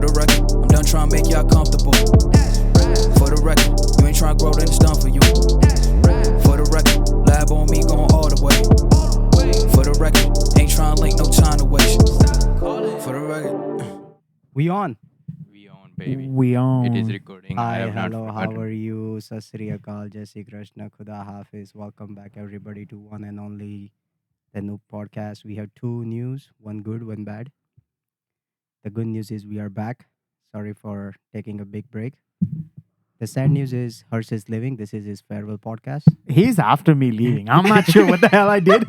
the record, I'm done trying to make y'all comfortable. For the record, you ain't trying to grow, then it's done for you. For the record, lab on me going all the way. For the record, ain't trying to link, no time to waste. For the record. We on. We on, baby. We on. It is recording. I Hi, have not hello, how forgotten. are you? Sat Sri Akal, Jai Shri Krishna, Khuda Hafiz. Welcome back, everybody, to one and only the Noob Podcast. We have two news, one good, one bad. The good news is we are back. Sorry for taking a big break. The sad news is Harsh is leaving. This is his farewell podcast. He's after me leaving. I'm not sure what the hell I did.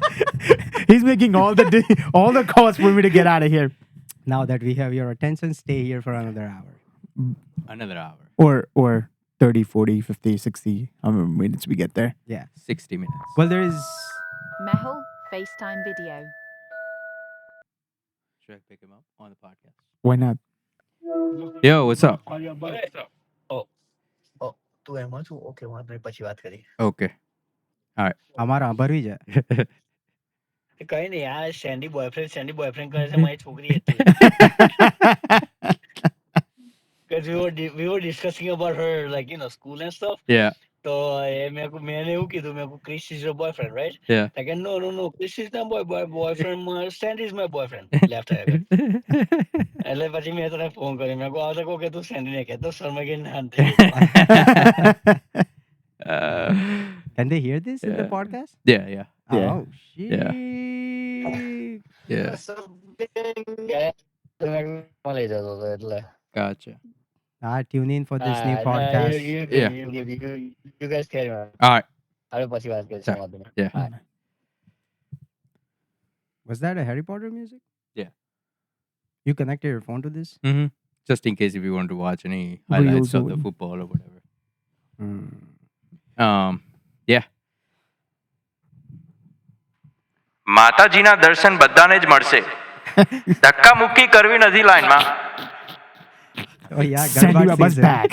He's making all the calls for me to get out of here. Now that we have your attention, stay here for another hour. Another hour. Or 30, 40, 50, 60, how many minutes we get there. Yeah. 60 minutes. Well, there is. Mehul FaceTime video. Should I pick him up on the podcast? Why not? Yo, what's up? તું એમાં છું okay વાંધો નહીં પછી વાત કરી Okay. અમારા ભરવી જાય. કઈ નહીં આ સેન્ડી બોયફ્રેન્ડ કરે છે મારી છોકરી હતી because we were discussing about her like school and stuff. Yeah. તો મેં એવું કીધું મેં Chris is your boyfriend, right? Yeah. Like no Chris is not my boyfriend. Sandy is my boyfriend. Left her. એટલે પછી મેં તને ફોન કર્યો મેં કહું આવતા કહું કે તું સેન્ડી ને કહેતો શર્મા કે ના Can they hear this in the podcast? Yeah. Yeah. Oh, shit. Yeah. લઈ જતો હતો એટલે Gotcha. Tune in for this new podcast. You guys carry on. All right. હવે પછી વાત કરીશું વાંધો નહીં. Yeah. Was that a Harry Potter music? Yeah. You connected your phone to this? Mm-hmm. Just in case if you want to watch any highlights of the Reels. football or whatever. Hmm. Yeah. માતાજીના દર્શન બધાને જ મળશે ધક્કા મુક્કી કરવી નથી લાઈનમાં. Oh yeah, Sandy Garba Baba's season. back.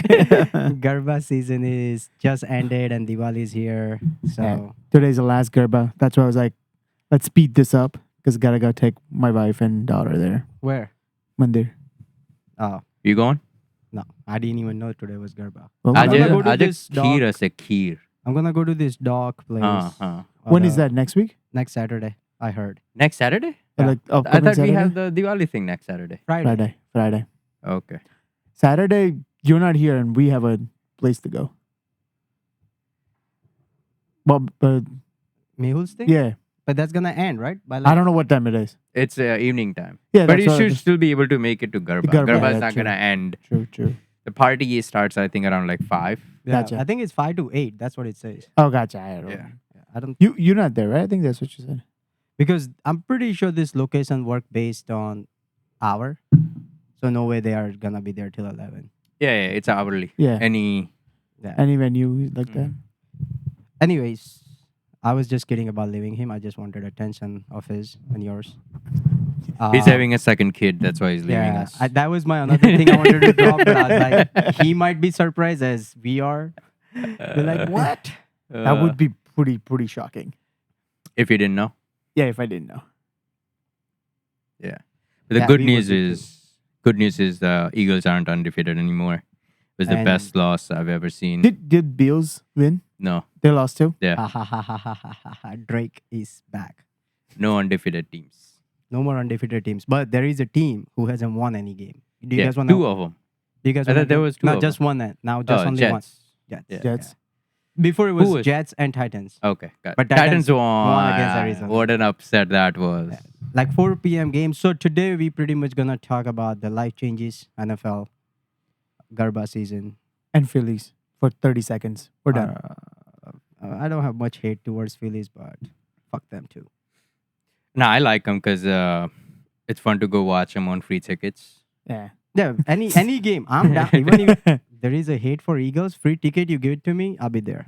Garba season is just ended and Diwali is here. So Yeah. Today's the last Garba. That's why I was like, let's speed this up because gotta go take my wife and daughter there. where? Mandir. Oh You going? no, I didn't even know today was Garba. Well, I'm gonna go to આજે this kheer dog. હશે ખીર. I'm gonna go to this dog place. when is that? Next week? Next Saturday, I heard. Next Saturday? Or Yeah. like I upcoming thought we Saturday? have the Diwali thing next Saturday. Friday. Friday. Okay. Saturday, you're not here and we have a place to go. But Mehul's thing? yeah, But that's gonna end, right? By I don't know what time it is. It's evening time. Yeah, But that's you what I should just- still be able to make it to Garba. Garba, Garba is yeah, not true. going to end. True. The party starts, I think, around like 5. Yeah, Gotcha. I think it's 5 to 8. That's what it says. Oh, gotcha. I don't Yeah. know. I don't You're not there, right? I think that's what you said. because I'm pretty sure this location work based on hour. So no way they are gonna be there till 11. Yeah, it's hourly. Yeah. Any. Yeah. Any venue like that. Anyways, I was just kidding about leaving him. I just wanted attention of his and yours. He's having a second kid. That's why he's leaving Yeah, us. that was my another thing I wanted to drop. But I was like, he might be surprised as we are. We're like, what? That would be pretty shocking. If you didn't know. Yeah, if I didn't know. But the Yeah, good we news would be is. Good news is the Eagles aren't undefeated anymore. It was the And- best loss I've ever seen. Did Bills win? No. They lost too. Yeah. Ha, ha, ha, ha, ha, ha, ha, ha. Drake is back. No undefeated teams. No more undefeated teams. But there is a team who hasn't won any game. Do you Yeah, guys want to? 2 of them. Do you guys I wanna thought there do- was 2 No, of just one. Now just only Jets. one. Jets. Yeah. Jets. Before it Who was was- Jets and Titans. Okay. Got But it. Titans Titans won. won against Arizona. What an upset that was. Like 4 p.m. game. So today we pretty much gonna talk about the life changes NFL Garba season. And Phillies for 30 seconds. We're done. I don't have much hate towards Phillies, but fuck them too. No, I like them because it's fun to go watch them on free tickets. Yeah. Yeah, any game, I'm down. Even if there is a hate for Eagles, free ticket, you give it to me, I'll be there.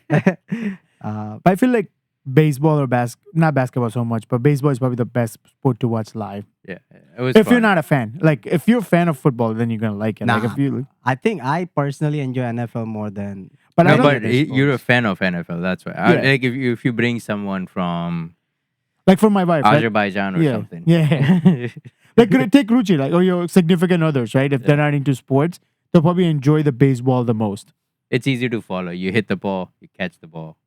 But I feel like baseball or not basketball so much, but baseball is probably the best sport to watch live. Yeah. It was If fun. you're not a fan, like if you're a fan of football, then you're gonna like it. Like Nah. if you, I think I personally enjoy NFL more than. but I No, don't, but United you're a sports. fan of NFL. That's why. Yeah. Like if you bring someone from like for my wife, right? Azerbaijan or yeah, something. yeah. Like, take Ruchi, like, or your significant others, right? If they're not into sports, they'll probably enjoy the baseball the most. It's easy to follow. You hit the ball, you catch the ball.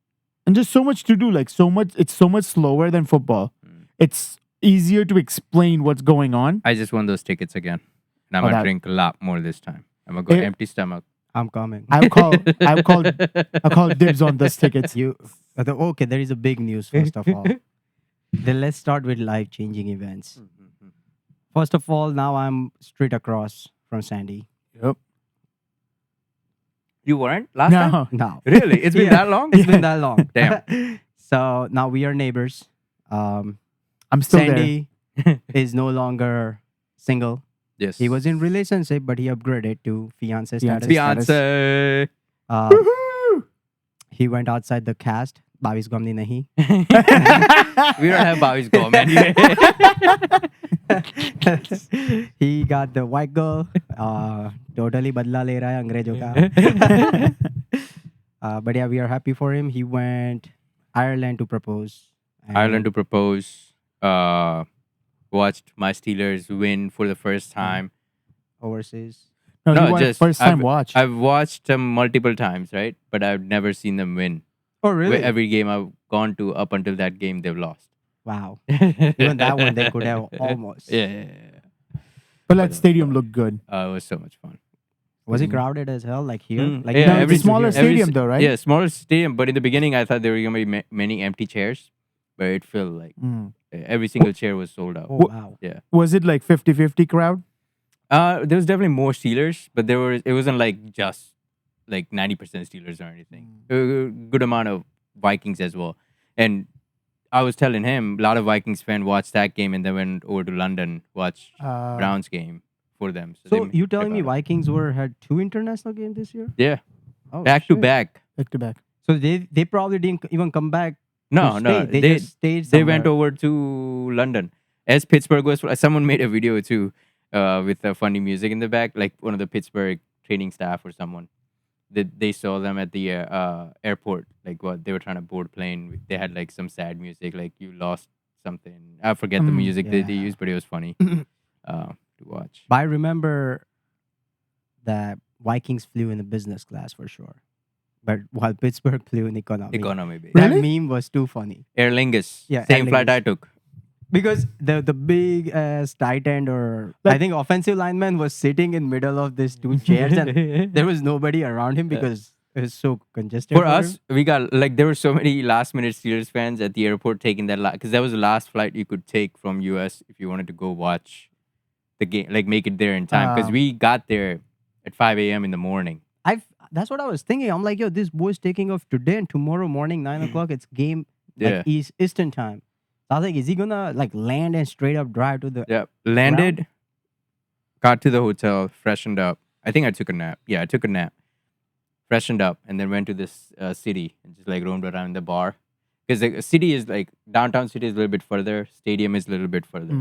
And just so much to do, like it's so much slower than football. It's easier to explain what's going on. I just won those tickets again. And I'm Oh, gonna that- drink a lot more this time. I'm gonna go Eh, empty stomach. I'm coming. I'll call dibs on those tickets. Okay, there is a big news first of all. Then let's start with life-changing events. First of all, now I'm straight across from Sandy. Yep. You weren't last time? No. Now Really? It's been Yeah. that long? it's been that long. Damn. So now we are neighbors. I'm still there. Sandy is no longer single. Yes. He was in relationship, but he upgraded to fiance Fiancé status. Beyonce. Uh, he went outside the cast. 22 गमनी नहीं. We don't have Bobby's comment. He got the white girl. Totally बदला ले रहा है अंग्रेजों का. But yeah, we are happy for him. He went Ireland to propose. Ireland to propose. Watched my Steelers win for the first time. overseas. No, No, you want just first time watch. I've watched them multiple times, right? But I've never seen them win. Oh really? Every game I've gone to up until that game, they've lost. Wow. Even that one they could have almost. Yeah. But that stadium looked good. It was so much fun. Was it crowded as hell? Like here? Mm. Like Yeah, No, you it's know, a smaller here? stadium though, right? Yeah, smaller stadium. But in the beginning, I thought there were going to be many empty chairs. But it felt like Mm. every single chair was sold out. Oh wow. Was it like 50-50 crowd? There was definitely more Steelers, but it wasn't like just like 90% Steelers or anything. A good amount of Vikings as well. And I was telling him a lot of Vikings fans watched that game and then went over to London watch Browns game for them. So they you telling me got it. Vikings had 2 international games this year? Yeah, Oh, back to shit. back. Back to back. So they probably didn't even come back. No, to no, stay. They just stayed. they went somewhere. over to London. As Pittsburgh was, someone made a video too, with funny music in the back, like one of the Pittsburgh training staff or someone. They saw them at the airport, like what they were trying to board plane. They had like some sad music, like you lost something. I forget the music they yeah. used, but it was funny to watch. But I remember that Vikings flew in the business class for sure. But while Pittsburgh flew in economy. Economy, baby. That Really? meme was too funny. Aer Lingus, Yeah, same Aer flight Lingus. I took. Because the big tight end or I Like- think offensive lineman was sitting in middle of these 2 chairs and there was nobody around him because it was so congested. For him. us, we got like there were so many last minute Steelers fans at the airport taking that because that was the last flight you could take from US if you wanted to go watch the game, like make it there in time. Because we got there at 5 a.m. in the morning. That's what I was thinking. I'm like, yo, this boy's taking off today and tomorrow morning 9 o'clock. It's game Yeah, like Eastern time. So I was like, is he gonna like land and straight up drive to the? yeah. Landed, got to the hotel, freshened up. I think I took a nap. Yeah, I took a nap, freshened up, and then went to this city and just like roamed around the bar. Because the city is like downtown city is a little bit further, stadium is a little bit further.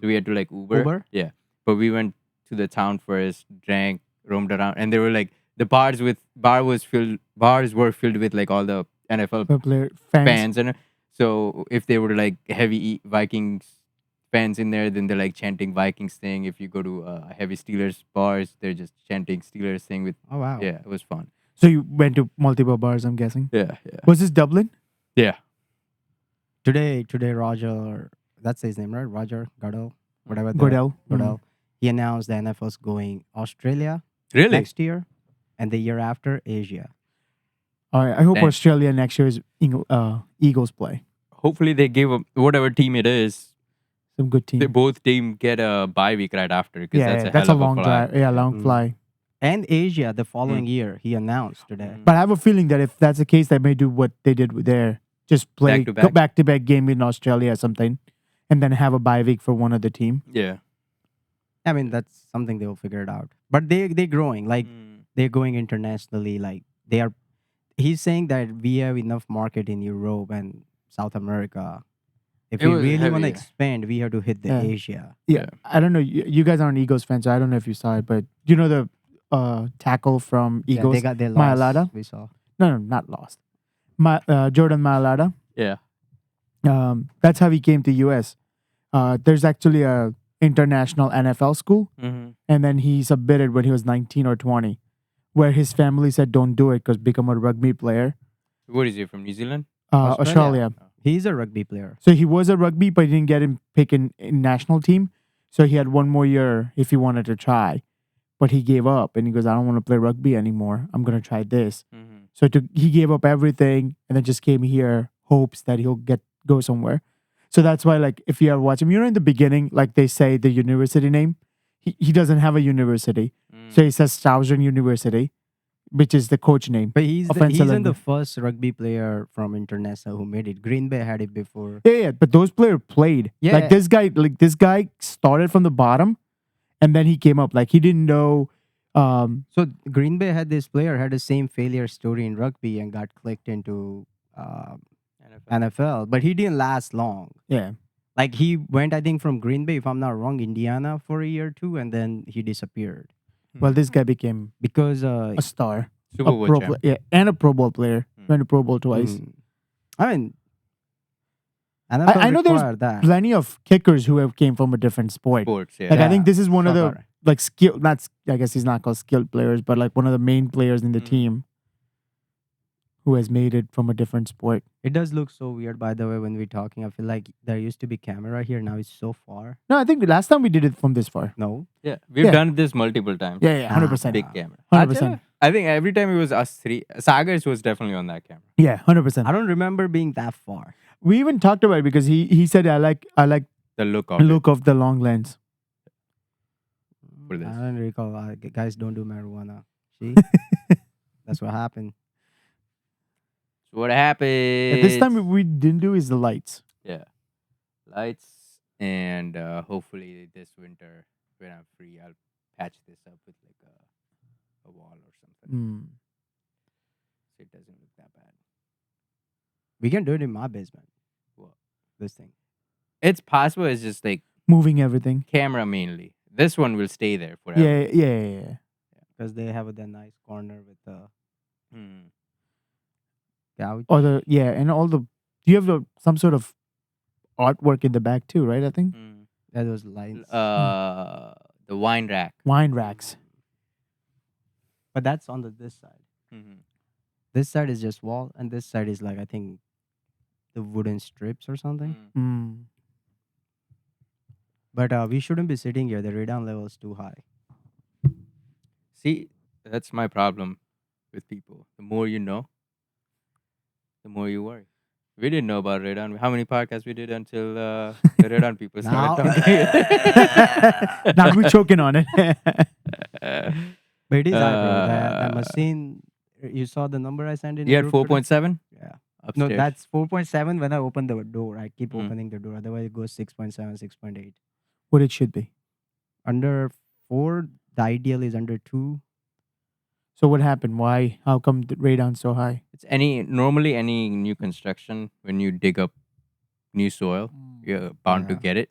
So we had to like Uber. Uber? Yeah. But we went to the town first, drank, roamed around, and there were like the bars were filled with like all the NFL Player fans. fans, and so if they were like heavy Vikings fans in there, then they're like chanting Vikings thing. If you go to heavy Steelers bars, they're just chanting Steelers thing with Oh wow. yeah, it was fun. So you went to multiple bars, I'm guessing. Yeah, yeah. Was this Dublin? Yeah. Today Roger, that's his name, right? Roger Goodell, whatever. Goodell. Goodell. He announced the NFL's going Australia Really? next year, and the year after Asia. All right. I hope Thanks. Australia next year is Eagles play. Hopefully they give up whatever team it is. Some good team. They both team get a bye week right after because Yeah, that's a hell of long fly. drive. Yeah, long Mm. fly. And Asia the following year, he announced today. But I have a feeling that if that's the case, they may do what they did with there. Just play Back-to-back. back-to-back game in Australia or something, and then have a bye week for one of the team. Yeah. I mean, that's something they'll figure it out. But they're growing. Like they're going internationally. Like they are. He's saying that we have enough market in Europe and South America. If It we was really want to heavy. expand, we have to hit the Yeah. Asia. Yeah, I don't know. You guys aren't Eagles fans, so I don't know if you saw it, but you know the tackle from Yeah, Eagles. they got their Mailata? loss. We saw. No, not lost. Jordan Mailata. Yeah. That's how he came to US. There's actually a international NFL school, Mhm. and then he submitted when he was 19 or 20, where his family said don't do it because become a rugby player. What is he from New Zealand? Australia. He's a rugby player. So he was a rugby, but he didn't get him picked in national team. So he had one more year if he wanted to try, but he gave up and he goes, I don't want to play rugby anymore. I'm gonna try this. Mhm. So he gave up everything and then just came here, hopes that he'll go somewhere. So that's why, like, if you ever watch him, in the beginning, like they say the university name, he doesn't have a university. So he says Southern University, which is the coach name. But he's Offensive in the lineman. first rugby player from international who made it. Green Bay had it before. Yeah, but those players played. Yeah. Like this guy started from the bottom, and then he came up. Like he didn't know. So Green Bay had this player had the same failure story in rugby and got clicked into NFL, but he didn't last long. Yeah, Like he went, I think, from Green Bay, if I'm not wrong, Indiana for a year or two, and then he disappeared well, this guy became because a star, Super a Bowl pro, champ. yeah, and a Pro Bowl player. Went to Pro Bowl twice. I mean, NFL I know there's required that. Plenty of kickers who have came from a different sport. Sports, yeah. Like I Yeah, think this is one of the soccer. like skill. Not I guess he's not called skilled players, but like one of the main players in the team who has made it from a different sport. It does look so weird, by the way, when we're talking. I feel like there used to be camera here. Now it's so far. No, I think the last time we did it from this far. No. Yeah, we've Yeah. done this multiple times. Yeah, 100%. Big camera. 100%. I think every time it was us three. Sagars was definitely on that camera. Yeah, 100%. I don't remember being that far. We even talked about it because he said I like The look of the look of the long lens. For this. I don't recall. Guys don't do marijuana. See? That's what happened. So what happened? Yeah, this time we didn't do is the lights. Yeah, lights, and hopefully this winter when I'm free, I'll patch this up with like a wall or something, so it doesn't look that bad. We can do it in my basement. What? This thing. It's possible. It's just like Moving everything. camera mainly. This one will stay there forever. Yeah. Because they have that nice corner with the Hmm. couch. Or and all the you have some sort of artwork in the back too, right? I think Hmm. Yeah, those lines. The wine rack. wine racks. But that's on this side. Mhm. This side is just wall, and this side is like, I think, the wooden strips or something. Mm. But we shouldn't be sitting here. The radon level is too high. See, that's my problem with people. The more you know, the more you worry. We didn't know about radon. How many podcasts we did until the radon people started Now- talking? Now we're choking on it. But it is high, bro. That machine, you saw the number I sent in? You the had group today? 4.7 Yeah. upstairs. No, that's 4.7 when I open the door. I keep Mm. opening the door. Otherwise, it goes 6.7, 6.8. What it should be. Under 4, the ideal is under 2. So what happened? Why? How come the radon's so high? It's normally any new construction when you dig up new soil, you're bound to Yeah. get it.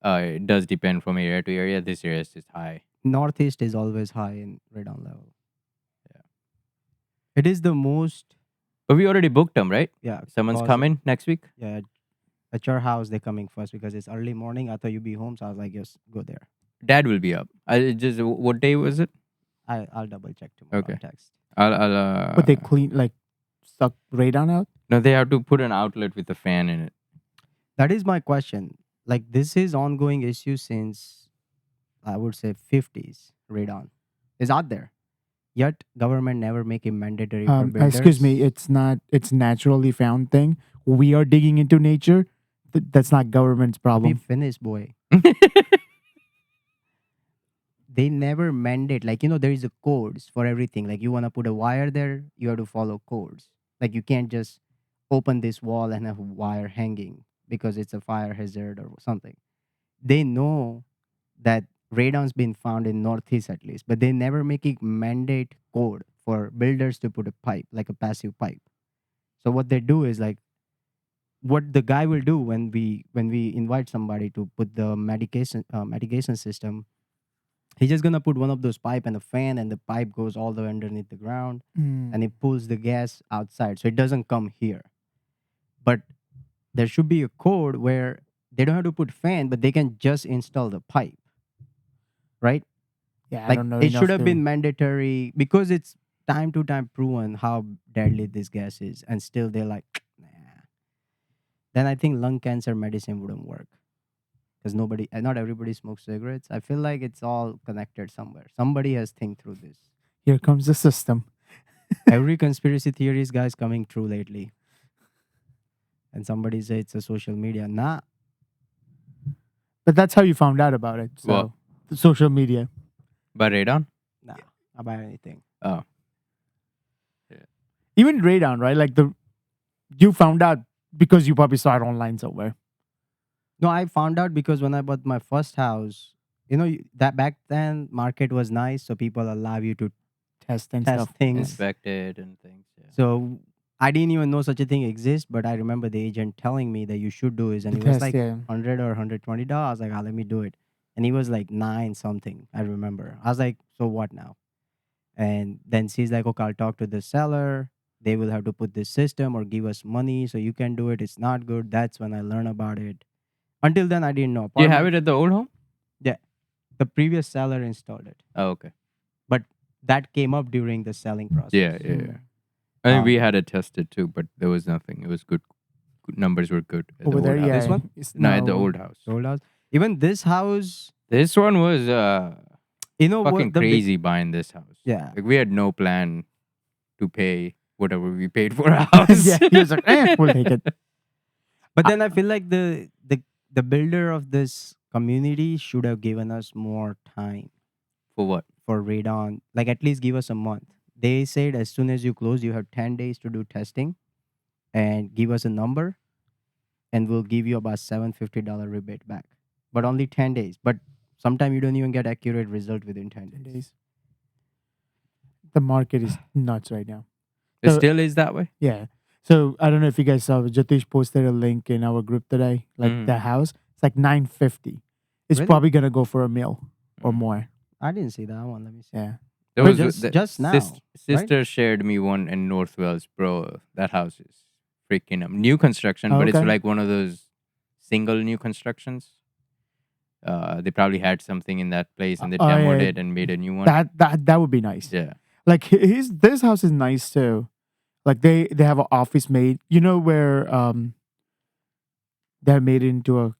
It does depend from area to area. This area is just high. Northeast is always high in radon level. Yeah. It is the most, But we already booked them, right? yeah. Someone's cause- coming next week. Yeah. At your house, they're coming first because it's early morning. I thought you'd be home. So I was like, just go there. Dad will be up. What day was it? I'll double check tomorrow. Okay. I'll text. I'll. But they clean suck radon out. No, they have to put an outlet with a fan in it. That is my question. Like, this is ongoing issue since, I would say, 50s. Radon is out there. Yet government never make it mandatory for builders. Excuse me, it's not. It's naturally found thing. We are digging into nature. That's not government's Be problem. finished, boy. They never mandate, like, there is a codes for everything. Like, you want to put a wire there, you have to follow codes. Like, you can't just open this wall and have a wire hanging because it's a fire hazard or something. They know that radon's been found in Northeast at least, but they never make it mandate code for builders to put a pipe, like a passive pipe. So what they do is, like, what the guy will do when we invite somebody to put the mitigation system, he's just gonna put one of those pipe and a fan, and the pipe goes all the way underneath the ground, and it pulls the gas outside, so it doesn't come here. But there should be a code where they don't have to put fan, but they can just install the pipe, right? Yeah, I Like don't know it should enough have to. been mandatory because it's time to time proven how deadly this gas is, and still they're like, nah. Then I think lung cancer medicine wouldn't work because not everybody smokes cigarettes. I feel like it's all connected somewhere. Somebody has think through this. Here comes the system. Every conspiracy theories guys coming true lately, and somebody say it's a social media. Nah, But that's how you found out about it. So Well- the social media. But radon? nah, about anything. Oh. Even radon, right? Like you found out because you probably saw it online somewhere. No, I found out because when I bought my first house, that back then market was nice, so people allow you to Test and test stuff. things. Inspected and things. Yeah. So I didn't even know such a thing exists, but I remember the agent telling me that you should do this, and The it was test, like yeah. $100 or $120. I was like, let me do it, and he was like 9 something. I remember. I was like, so what now? And then she's like, okay, I'll talk to the seller. They will have to put this system or give us money so you can do it. It's not good. That's when I learned about it. Until then, I didn't know. You have it at the old home? The previous seller installed it, Oh, okay. but that came up during the selling process. Yeah. Mm. I mean, we Um, had it tested too, but there was nothing. It was good. Numbers were good. At Over the there, old yeah. house. This one? It's No, at the now- old house. Sold out. Even this house, This one was fucking the big- crazy buying this house. Yeah. Like we had no plan to pay whatever we paid for a house. yeah, he was like, we'll take it. But then I feel like the builder of this community should have given us more time For what? for radon. Like at least give us a month. They said as soon as you close, you have 10 days to do testing and give us a number, and we'll give you about $750 rebate back. But only 10 days. But sometimes you don't even get accurate result within 10 days. Days. The market is nuts right now. It So- still is that way. Yeah. So I don't know if you guys saw, Jatish posted a link in our group today. Like Mhm. the house, it's like 950. It's Really? probably gonna go for a mil or Mhm. more. I didn't see that one. Let me see. Yeah. There But was just now, Sister shared me one in North Wales, bro. That house is freaking up. New construction, but it's Okay. like one of those single new constructions. They probably had something in that place and they Oh, yeah, demoed yeah. it and made a new one. That would be nice. Yeah. Like this house is nice too. Like they have an office made. You know where they made it into a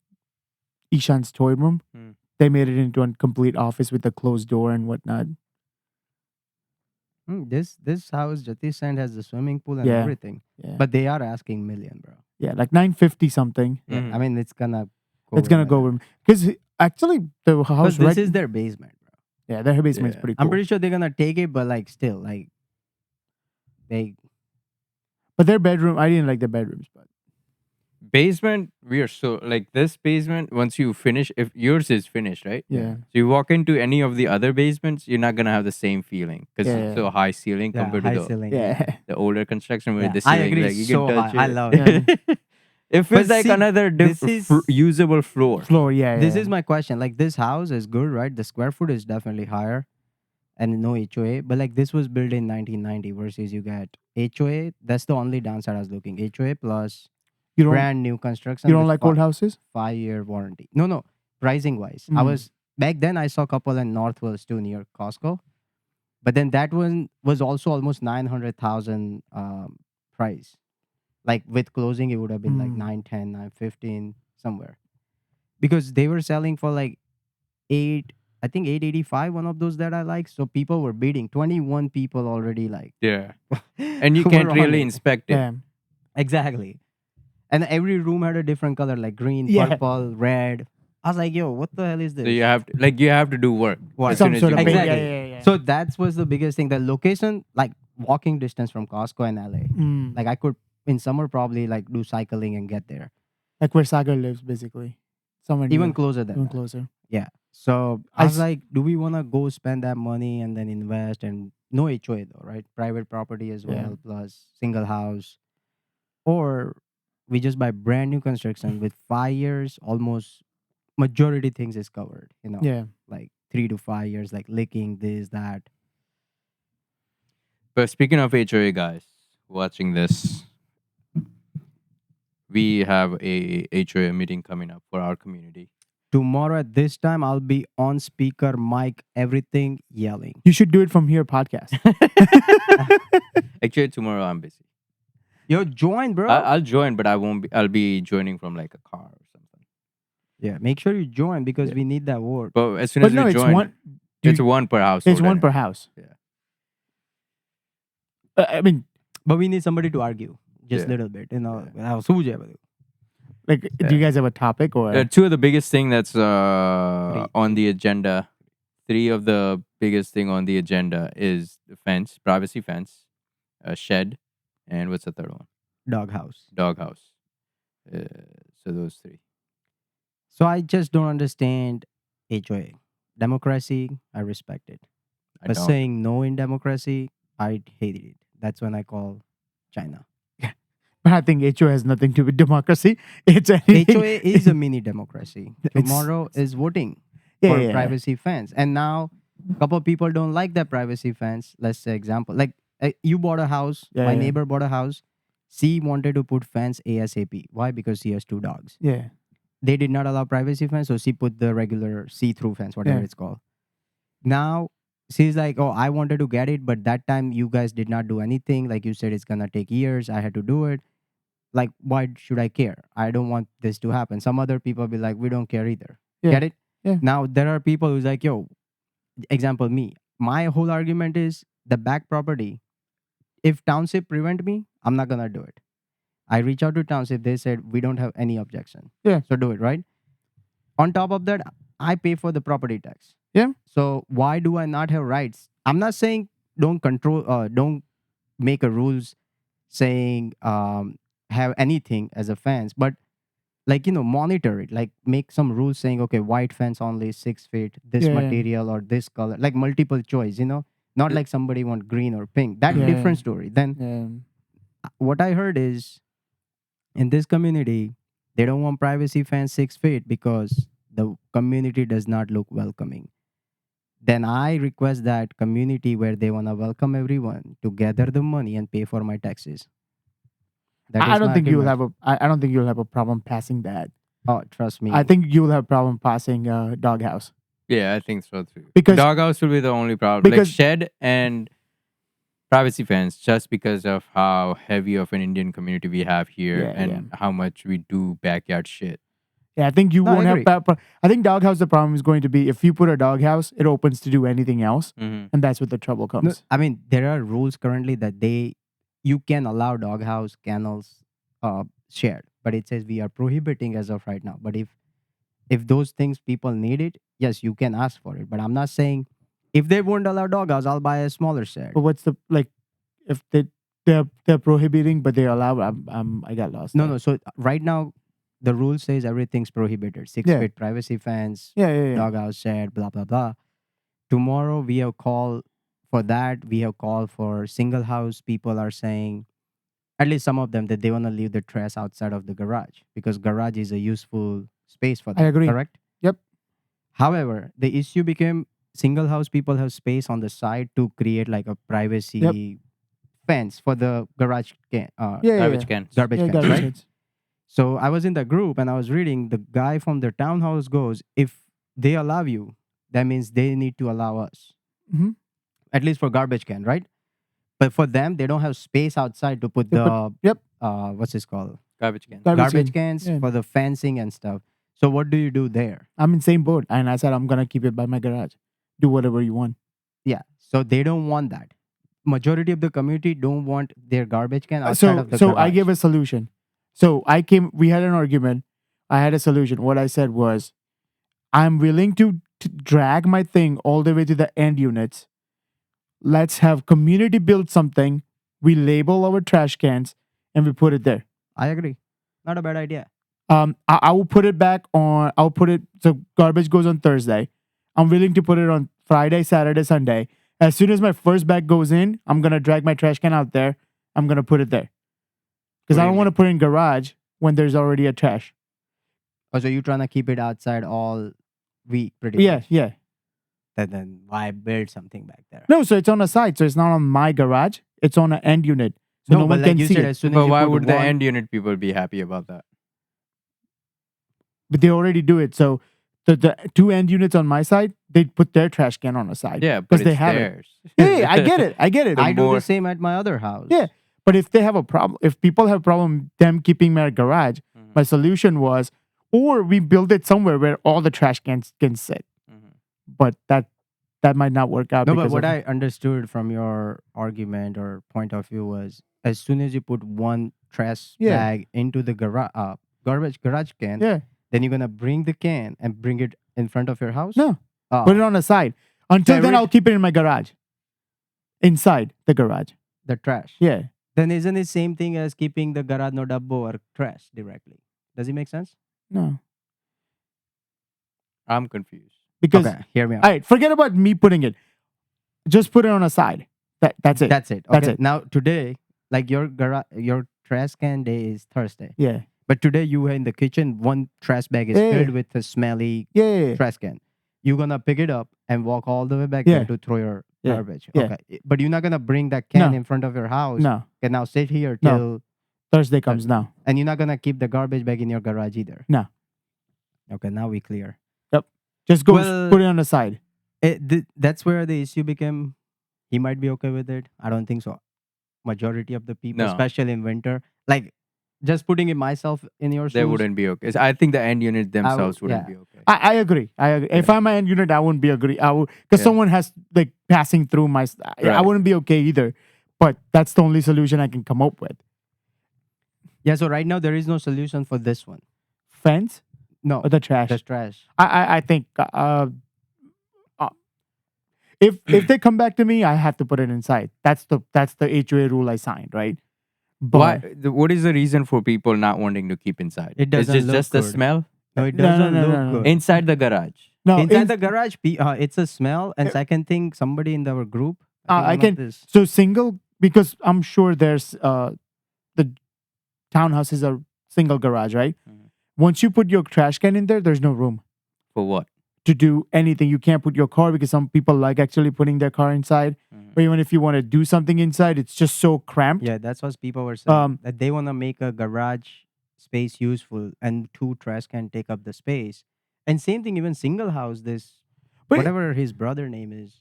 Ishan's toy room. Hmm. They made it into a complete office with a closed door and whatnot. This house Jatish sent has the swimming pool and Yeah. everything. Yeah. But they are asking million, bro. yeah, like 950 something. Yeah, Mhm. I mean it's gonna go. It's gonna go because actually the because house this right. is their basement, bro. Yeah, their basement's Yeah. pretty cool. I'm pretty sure they're gonna take it, but like still, like But their bedroom, I didn't like the bedrooms, but Basement, we are so like this basement. Once you finish, if yours is finished, right? yeah. So you walk into any of the other basements, you're not gonna have the same feeling because Yeah, it's yeah. so high ceiling yeah, compared high to ceiling. Yeah. the older construction where Yeah, the I ceiling agree, like you so can touch high. I it. love it. It feels But like see, another this is- usable floor. Floor, yeah. This yeah. is my question. Like this house is good, right? The square foot is definitely higher, and no HOA. But like this was built in 1990 versus you get HOA. That's the only downside I was looking. HOA plus you don't brand new construction. you don't with like old houses? 5-year warranty. No. Pricing wise, I Mm. was back then. I saw a couple in North Wales too near Costco, but then that one was also almost 900,000 price. Like with closing, it would have been like Mm. 910, 915 somewhere, because they were selling for like 8. I think 885. One of those that I like. So people were bidding. 21 people already like. Yeah, and you were can't on really it. inspect it. Yeah. Exactly. And every room had a different color, like green, Yeah. purple, red. I was like, yo, what the hell is this? So you have to do work Work. as Some soon as sort you of move Exactly. in. Yeah. So that was the biggest thing. The location, like walking distance from Costco and LA. Mm. Like I could in summer probably like do cycling and get there. Like where Sagar lives, basically. Somewhere Even near, closer than even that. closer. Yeah. So I I was s- like, do we want to go spend that money and then invest, and no HOA though, right? Private property as well, Yeah. plus single house. Or we just buy brand new construction with 5 years, almost majority things is covered, Yeah. like 3 to 5 years, like licking this, that. But speaking of HOA guys, watching this, we have a HOA meeting coming up for our community. Tomorrow at this time, I'll be on speaker, mic, everything, yelling. You should do it from here podcast. Actually, tomorrow I'm busy. Yo, join, bro. I'll join, but I won't be. I'll be joining from like a car or something. Yeah, make sure you join because Yeah. we need that word. But as soon But as no, we it's join, one. it's one per house. It's one per house. Yeah. I mean, But we need somebody to argue just a Yeah. little bit. You know, શું છે બધું? like, do you guys have a topic or? Two of the biggest thing that's on the agenda. Three of the biggest thing on the agenda is the fence, privacy fence, a shed, and what's the third one? Doghouse. Doghouse. So those three. So I just don't understand HOA. Democracy, I respect it. I But don't. saying no in democracy, I hated it. That's when I call China. But I think HO has nothing to do with democracy. It's anything. HOA is a mini democracy. Tomorrow is voting Yeah, for yeah. privacy fence. And now a couple of people don't like that privacy fence. Let's say example. Like you bought a house, Yeah, my yeah. neighbor bought a house. She wanted to put fence ASAP. Why? Because she has 2 dogs. Yeah. They did not allow privacy fence, so she put the regular see-through fence, whatever Yeah. it's called. Now she's like, oh, I wanted to get it, but that time you guys did not do anything. Like you said, it's gonna take years. I had to do it. Like, why should I care? I don't want this to happen. Some other people be like, we don't care either. Yeah. Get it? Yeah. Now there are people who's like, yo, example me. My whole argument is the back property. If township prevent me, I'm not gonna do it. I reach out to township. They said we don't have any objection. Yeah. So do it, right? On top of that, I pay for the property tax. Yeah. So why do I not have rights? I'm not saying don't control, don't make a rules saying have anything as a fence, but like monitor it. Like make some rules saying okay, white fence only 6 feet, this Yeah, yeah. material or this color, like multiple choice. Not like somebody want green or pink. That Yeah, different yeah. story. Then Yeah. what I heard is in this community, they don't want privacy fence 6 feet because the community does not look welcoming. Then I request that community where they want to welcome everyone to gather the money and pay for my taxes. That I is don't my think you'll argument. have I don't think you'll have a problem passing that. Oh, trust me. I think you'll have a problem passing doghouse. Yeah, I think so too. Because- doghouse will be the only problem. because- like shed and privacy fence, just because of how heavy of an Indian community we have here Yeah, and how much we do backyard shit. Yeah, I think you No, I won't have agree. that. I think doghouse. The problem is going to be if you put a doghouse, it opens to do anything else, Mm-hmm. and that's where the trouble No, comes. I mean, there are rules currently that you can allow doghouse, kennels, shared, but it says we are prohibiting as of right now. But if those things people need it, yes, you can ask for it. But I'm not saying if they won't allow doghouse, I'll buy a smaller shed. But what's the like? If they're prohibiting, but they allow, I got lost. No, there. no. So right now, the rule says everything's prohibited. 6 Yeah. feet privacy fence, Yeah. doghouse shed, blah blah blah. Tomorrow we have call for that. We have call for single house. People are saying, at least some of them, that they want to leave the trash outside of the garage because garage is a useful space for them. I agree. Correct. Yep. However, the issue became single house people have space on the side to create like a privacy fence for the garage Yeah. Garbage cans. garbage Yeah, cans, garbage right? cans. So I was in the group and I was reading. The guy from the townhouse goes, if they allow you, that means they need to allow us. Mhm. At least for garbage can, right? But for them, they don't have space outside to put They the yep. What's this called? Garbage cans. Garbage cans Yeah. for the fencing and stuff. So what do you do there? I'm in same boat, and I said I'm gonna keep it by my garage. Do whatever you want. Yeah. So they don't want that. Majority of the community don't want their garbage can outside So of the so garage. I gave a solution. So we had an argument. I had a solution. What I said was, I'm willing to drag my thing all the way to the end units. Let's have community build something. We label our trash cans and we put it there. I agree. Not a bad idea. I will put it back on. I'll put it. So garbage goes on Thursday. I'm willing to put it on Friday, Saturday, Sunday. As soon as my first bag goes in, I'm gonna drag my trash can out there. I'm gonna put it there because What I do don't you want to put it in garage when there's already a trash. Oh, so you're trying to keep it outside all week, pretty much. Yeah. Then why build something back there? No, so it's on a side. So it's not on my garage. It's on an end unit. so no but one like can you see said, it. as soon as But you why put would the one- end unit people be happy about that? But they already do it. So the two end units on my side, they put their trash can on the side. Yeah, but because they it's have it. theirs. Yeah, I get it. I get it. I do more- the same at my other house. Yeah. But if they have a problem, if people have a problem them keeping my garage, Mhm. my solution was, or we build it somewhere where all the trash cans can sit. Mhm. But that might not work out. No, but because what of, I understood from your argument or point of view was, as soon as you put one trash Yeah. bag into the garage can, yeah, then you're gonna bring the can and bring it in front of your house. no, Ah, put it on the side. Until then, every- I'll keep it in my garage, inside the garage. the trash. Yeah, Then isn't it same thing as keeping the garage no dabbo or trash directly? Does it make sense? no, I'm confused. because Okay, hear me out. all right, forget about me putting it. Just put it on a side. That's it. That's it. That's Okay. it. Now today, like your trash can day is Thursday, Yeah, but today you were in the kitchen. One trash bag is Yeah. filled with a smelly yeah. trash can. You're gonna pick it up and walk all the way back Yeah. there to throw your Yeah. garbage. Yeah. Okay, but you're not gonna bring that can No. in front of your house. No, And now sit here No. till, Thursday comes now. and you're not gonna keep the garbage bag in your garage either. No. Okay, now we clear. Just go Well- put it on the side. That's where the issue became. He might be okay with it. I don't think so. Majority of the people, No. especially in winter, like just putting it myself in your shoes. They wouldn't be okay. I think the end unit would- themselves wouldn't yeah. be okay. I agree. I agree. If I'm an end unit, I wouldn't be agree. I would because Yeah. someone has like passing through my. I Right. wouldn't be okay either. But that's the only solution I can come up with. Yeah. So right now there is no solution for this one. Fence No, or the trash. just trash. I think if they come back to me, I have to put it inside. That's the HOA rule I signed, right? But Why? What is the reason for people not wanting to keep inside? It doesn't Is it look just the good. smell No, it No, no, doesn't no, look no, no. good. inside the garage? no, Inside in- the garage, it's a smell. And second thing, somebody in our group. I think one of can- this- so single because I'm sure there's the townhouses are single garage, right? Mhm. Once you put your trash can in there, there's no room For what? to do anything. You can't put your car because some people like actually putting their car inside. Mhm. Or even if you want to do something inside, it's just so cramped. Yeah, that's what people were saying. Um, That they want to make a garage space useful, and two trash can take up the space. And same thing, even single house. This But- whatever his brother name is,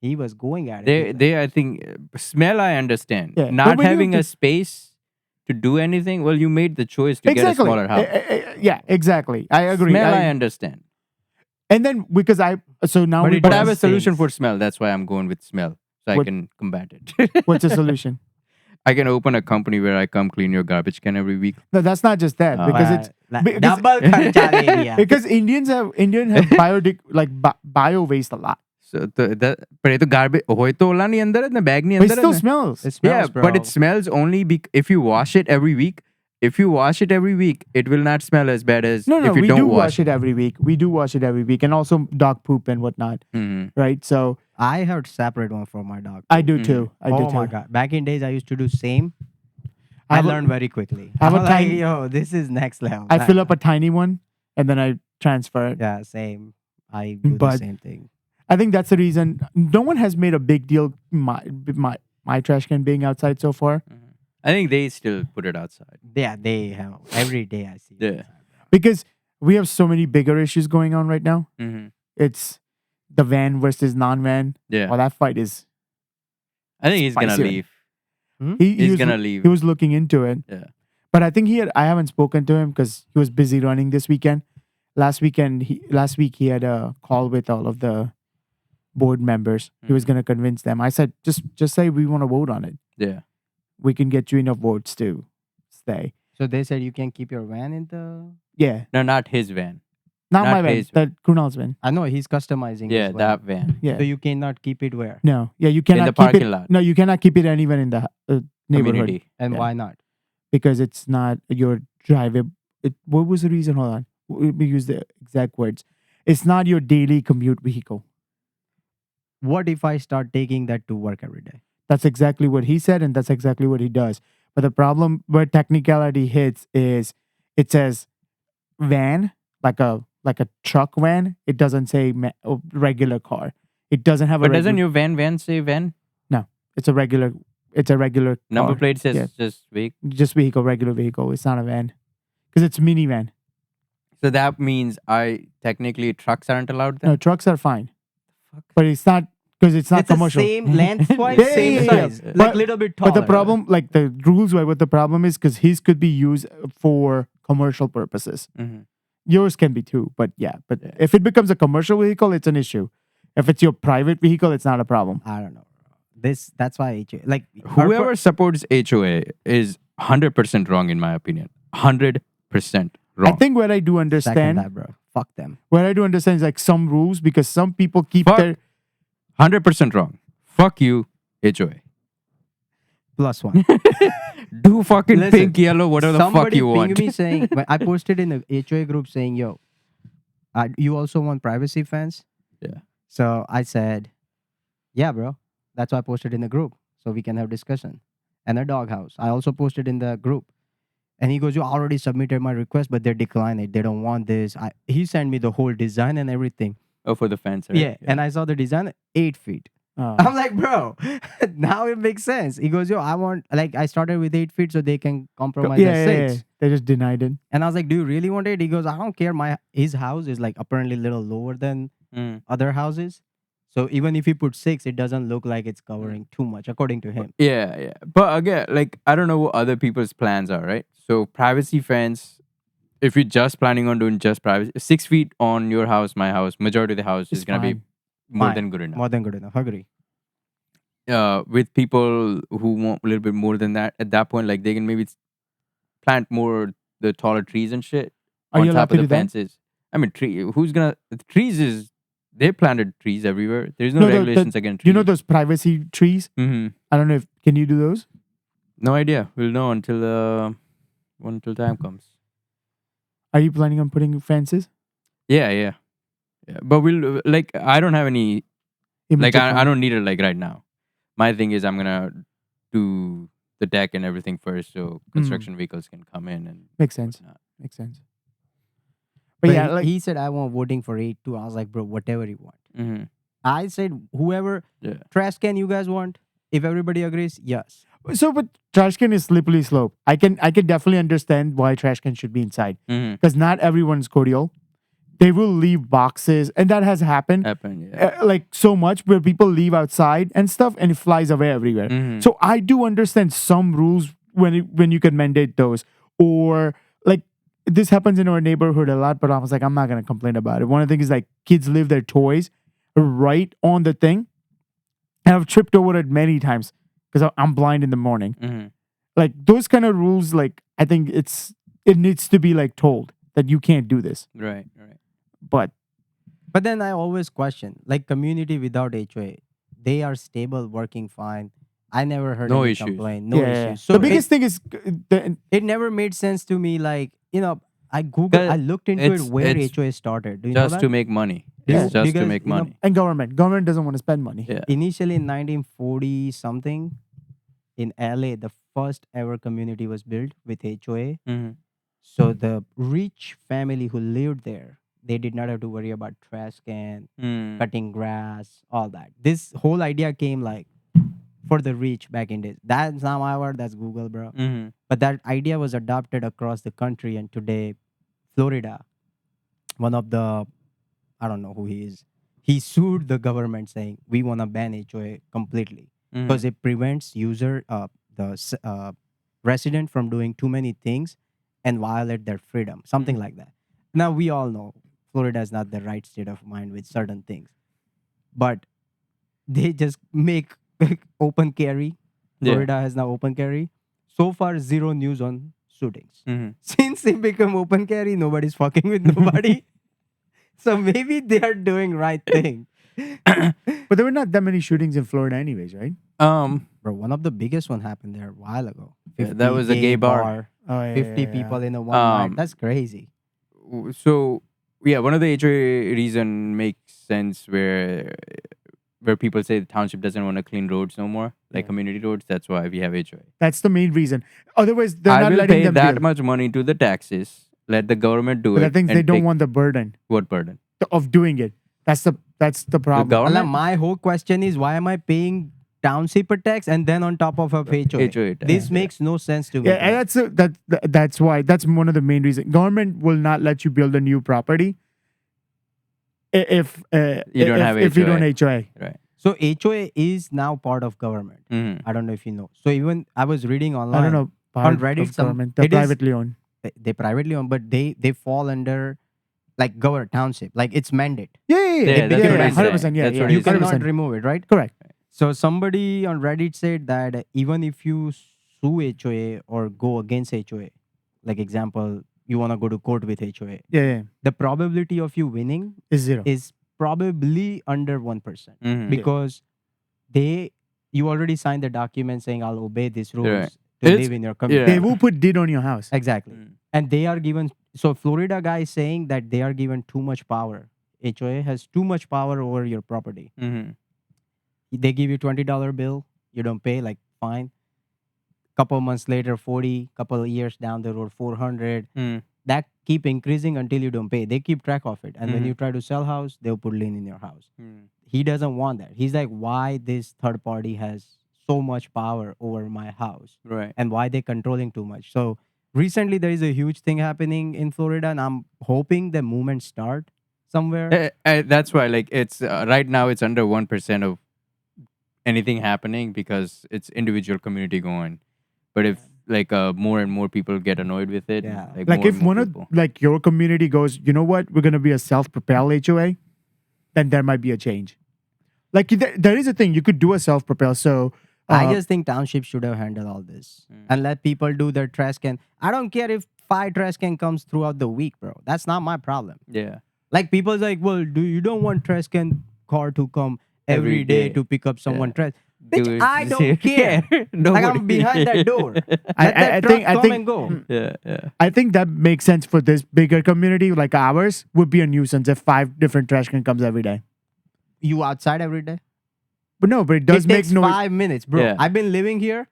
he was going at it. They, He's like, they. I think smell. I understand. Yeah, but Not when you having have a space to do anything. Well, you made the choice to get a exactly. smaller house. Yeah, exactly. I agree. Smell. I understand. And then because so now we But I have a does solution things. for smell. That's why I'm going with smell, so I What- can combat it. what's the solution? I can open a company where I come clean your garbage can every week. No, that's not just that because it's because- double kharcha le liya. because Indian have bio waste a lot. So but it garbage होय तो ओला नहीं अंदर है ना bag नहीं But it अंदर है still ना? smells. It smells, Yeah, but it bro. smells only if you wash it every week. If you wash it every week, it will not smell as bad as No, if you we don't do wash wash it every week. We do wash it every week, and also dog poop and whatnot, Mhm. right? So I have separate one for my dog. I do Mm. too. I do Oh too. my god! Back in days, I used to do same. I I have a- learned very quickly. I have I'm a like, tiny- yo, this is next level. I fill up a tiny one and then I transfer it. Yeah, same. I do the But- same thing. I think that's the reason no one has made a big deal my trash can being outside so far I think they still put it outside. Yeah, they have every day I see. it Yeah. outside, bro. because we have so many bigger issues going on right now. Mhm. It's the van versus non-van. Yeah, Well, that fight is I think he's gonna spicier. leave. he He's was, gonna leave. he was looking into it. Yeah. But I think I haven't spoken to him because he was busy running this weekend. Last week he had a call with all of the board members. He was Mhm. gonna convince them. I said, just say we want to vote on it. Yeah. We can get you enough votes to stay. So they said you can keep your van in the. Yeah. No, not his van. Not Not my van. his That Kunal's van. I know he's customizing. Yeah, his van. that van. Yeah. So you cannot keep it where No. Yeah, you cannot the keep parking it. lot. No, you cannot keep it anywhere in the neighborhood Community. and Yeah. why not? because it's not your driveway. What was the reason? Hold on. Let me use the exact words. It's not your daily commute vehicle. What if I start taking that to work every day? That's exactly what he said, and that's exactly what he does. But the problem where technicality hits is it says van, like a truck van. It doesn't say regular car. It doesn't have a. But doesn't regular, your van say van? It's a regular. it's a regular Number car. plate says Yeah. just vehicle. Just vehicle, regular vehicle. It's not a van because it's minivan. So that means technically trucks aren't allowed then. No, trucks are fine, Fuck. but it's not because it's not It's the commercial. same lengthwise, Yeah, same yeah, yeah. size, Yeah. like But- little bit taller. But the problem, like the rules, why what the problem is, because his could be used for commercial purposes. Mhm. Yours can be too, but yeah. But Yeah. if it becomes a commercial vehicle, it's an issue. If it's your private vehicle, it's not a problem. I don't know. That's why like our Whoever supports HOA is 100% wrong in my opinion. 100% wrong. I think what I do second understand, that, bro. Fuck them. what I do understand is like some rules because some people keep Fuck. their 100% wrong. Fuck you, HOA. +1. Do fucking Listen, pink, yellow, whatever the fuck Somebody you pinged want. me saying when I posted in the HOA group saying, "Yo, you also want privacy fence?" Yeah. So I said, "Yeah, bro." That's why I posted in the group so we can have discussion. And a doghouse. I also posted in the group. And he goes, "You already submitted my request, but they decline it. They don't want this." He sent me the whole design and everything. Oh, for the fence, right? Yeah. And I saw the design 8 feet. uh, I'm like, bro, now it makes sense. He goes, "Yo, I want like I started with 8 feet so they can compromise yeah, at yeah, 6." yeah. They just denied it. And I was like, "Do you really want it?" He goes, "I don't care. His house is like apparently a little lower than Mm. other houses. So even if he put 6, it doesn't look like it's covering too much, according to him." Yeah, yeah. But again, like I don't know what other people's plans are, right? So privacy fence, if you're just planning on doing just privacy, 6 feet on your house, my house, majority of the house It's is gonna be fine. more Fine. than good enough. More than good enough. Agree. With people who want a little bit more than that, at that point, like they can maybe plant more the taller trees and shit Are on you allowed top of to the do that? fences. I mean, who's gonna the trees is they planted trees everywhere. There's no No, the- regulations against trees. You know those privacy trees? Mm-hmm. I don't know if can you do those? No idea. We'll know until time comes. Are you planning on putting fences? Yeah. But we'll like I don't have any like I don't need it like right now. My thing is I'm gonna do the deck and everything first, so construction vehicles can come in and Makes sense. whatnot. Makes sense. But But yeah, he, like he said, "I want voting for 8 too." I was like, "Bro, whatever you want." Mm-hmm. I said, "Whoever Yeah. trash can you guys want? If everybody agrees, yes." so, but trash can is slippery slope. I can definitely understand why trash can should be inside Mm-hmm. because not everyone's cordial. They will leave boxes, and that has happened. Happen, yeah. Like so much where people leave outside and stuff, and it flies away everywhere. Mhm. So I do understand some rules when you can mandate those, or like this happens in our neighborhood a lot. But I was like, I'm not gonna complain about it. One of the things is like kids leave their toys right on the thing, and I've tripped over it many times because I'm blind in the morning. Mhm. Like those kind of rules, like I think it needs to be like told that you can't do this. Right. But But then I always question, like community without HOA, they are stable, working fine. I never heard No any issues. complaint. No yeah, issues. So the biggest thing is it never made sense to me. Like I googled, I looked into it it's- where it's HOA started. Do you know Just that? to make money. Yeah. It's just to Because, make you know, money. and government doesn't want to spend money. Yeah. Initially in 1940 something, in LA, the first ever community was built with HOA. Mm-hmm. So the rich family who lived there, they did not have to worry about trash can, Mm. cutting grass, all that. This whole idea came like for the rich back in days. That's not my word, that's Google, bro. Mm-hmm. But that idea was adopted across the country, and today, Florida, one of the, I don't know who he is, he sued the government saying, "We want to ban HOA completely Mm-hmm. because it prevents resident from doing too many things and violate their freedom," something like that. Now we all know Florida is not the right state of mind with certain things, but they just make open carry. Yeah. Florida has now open carry. So far, zero news on shootings. Mm-hmm. Since it become open carry, nobody's fucking with nobody. So maybe they are doing right thing. But there were not that many shootings in Florida, anyways, right? Bro, one of the biggest one happened there a while ago. Yeah, that was a gay bar. Oh, yeah, 50 yeah, yeah. people in a one night. Um, That's crazy. So yeah, one of the HOA reason makes sense where people say the township doesn't want to clean roads no more, like Yeah. community roads. That's why we have HOA. That's the main reason. Otherwise, they're I not will letting pay them that build. much money to the taxes. Let the government do But it. I think and they don't take- want the burden what burden? of doing it. That's the problem. government? Allah, my whole question is, why am I paying township tax and then on top of a HOA. HOA tax, This yeah. makes no sense to me. Yeah, and that's why that's one of the main reasons. Government will not let you build a new property if You don't have if you don't HOA. HOA. Right. So HOA is now part of government. Mhm. I don't know if you know. So even I was reading online. I don't know. Part Reddit, of some- government, they're it is- privately owned. They privately owned, but they fall under like government township. Like it's mandate. Yeah, Yeah, that's what he's 100%. saying. Yeah, That's yeah, what You he's saying. cannot 100%. remove it, right? Correct. So somebody on Reddit said that even if you sue HOA or go against HOA, like example, you want to go to court with HOA, Yeah, the probability of you winning it's zero. is probably under 1% Mhm. because you already signed the document saying I'll obey these rules Right. to It's- live in your community. They will put deed on your house. Exactly. Mm. And they are given, so Florida guy is saying that they are given too much power. HOA has too much power over your property. Mhm. They give you $20 bill, you don't pay, like fine. Couple months later, 40, couple of years down the road, 400. Mm. That keep increasing until you don't pay. They keep track of it. And when Mhm. you try to sell house, they'll put lien in your house. Mm. He doesn't want that. He's like, why this third party has so much power over my house Right. and why they controlling too much. So recently there is a huge thing happening in Florida and I'm hoping the movement start somewhere. That's why, like, it's right now it's under 1% of anything happening because it's individual community going. But if like more and more people get annoyed with it, Yeah. Like more if and more one of people. like your community goes, you know what, we're gonna be a self-propelled HOA, then there might be a change. Like there is a thing you could do a self-propel. So I just think township should have handled all this and let people do their trash can. I don't care if 5 trash can comes throughout the week, bro. That's not my problem. Yeah. Like people's like, well, you don't want trash can car to come every day to pick up someone trash. Bitch, Dude, I don't care. Like Nobody- I'm behind that door. Let I that truck think- I come think- and go. Yeah. I think that makes sense for this bigger community like ours. Would be a nuisance if 5 different trash can comes every day. You outside every day? But it does It make takes noise. 5 minutes, bro. Yeah. I've been living here.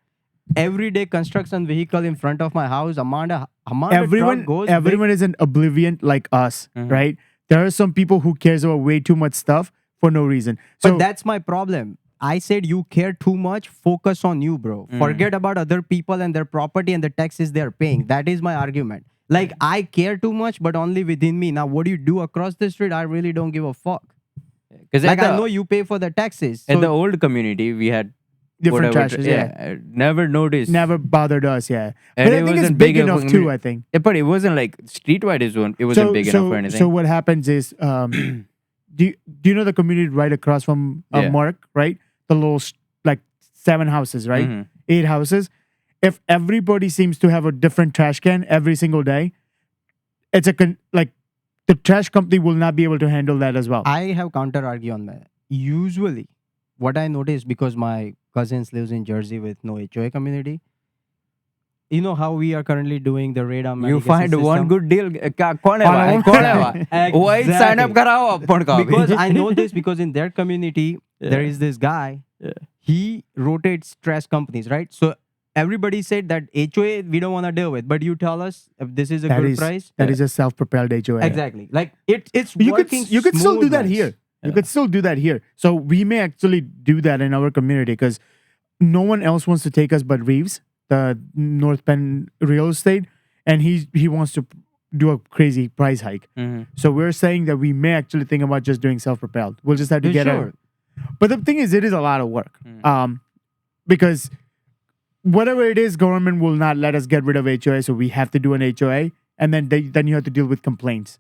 Every day, construction vehicle in front of my house. Amanda Everyone goes. everyone isn't oblivion like us, Mhm. right? There are some people who cares about way too much stuff for no reason. So But that's my problem. I said you care too much. Focus on you, bro. Forget about other people and their property and the taxes they're paying. That is my argument. Like I care too much, but only within me. Now, what do you do across the street? I really don't give a fuck. Because Like I know you pay for the taxes. at So the old community we had different whatever trashes, yeah. I never noticed. Never bothered us, yeah. And But I it think it's wasn't big big enough of- too, I think. But it wasn't like streetwide. It wasn't big enough for anything. So what happens is, do you know the community right across from Yeah. Mark, right? The little like 7 houses, right? Mhm. 8 houses. If everybody seems to have a different trash can every single day, it's like the trash company will not be able to handle that as well. I have counter argue on that. Usually, what I notice because my cousins lives in Jersey with no HOA community. You know how we are currently doing the radar. You find one good deal. कौन है Follow. भाई? कौन है भाई? वही sign up Exactly. कराओ अपन का भी. Because I know this because in their community there Yeah. is this guy. Yeah. He rotates trash companies, right? So everybody said that HOA we don't want to deal with, but you tell us if this is a That good is- price. That is a self-propelled HOA. Exactly. Like it's But working. you could still do that smooth, here. guys. You could still do that here. So we may actually do that in our community because no one else wants to take us but Reeves, the North Penn real estate, and he wants to do a crazy price hike. Mhm. So we're saying that we may actually think about just doing self-propelled. We'll just have to Yeah, get sure. But the thing is, it is a lot of work. Mm. Because whatever it is, government will not let us get rid of HOA, so we have to do an HOA, and then you have to deal with complaints,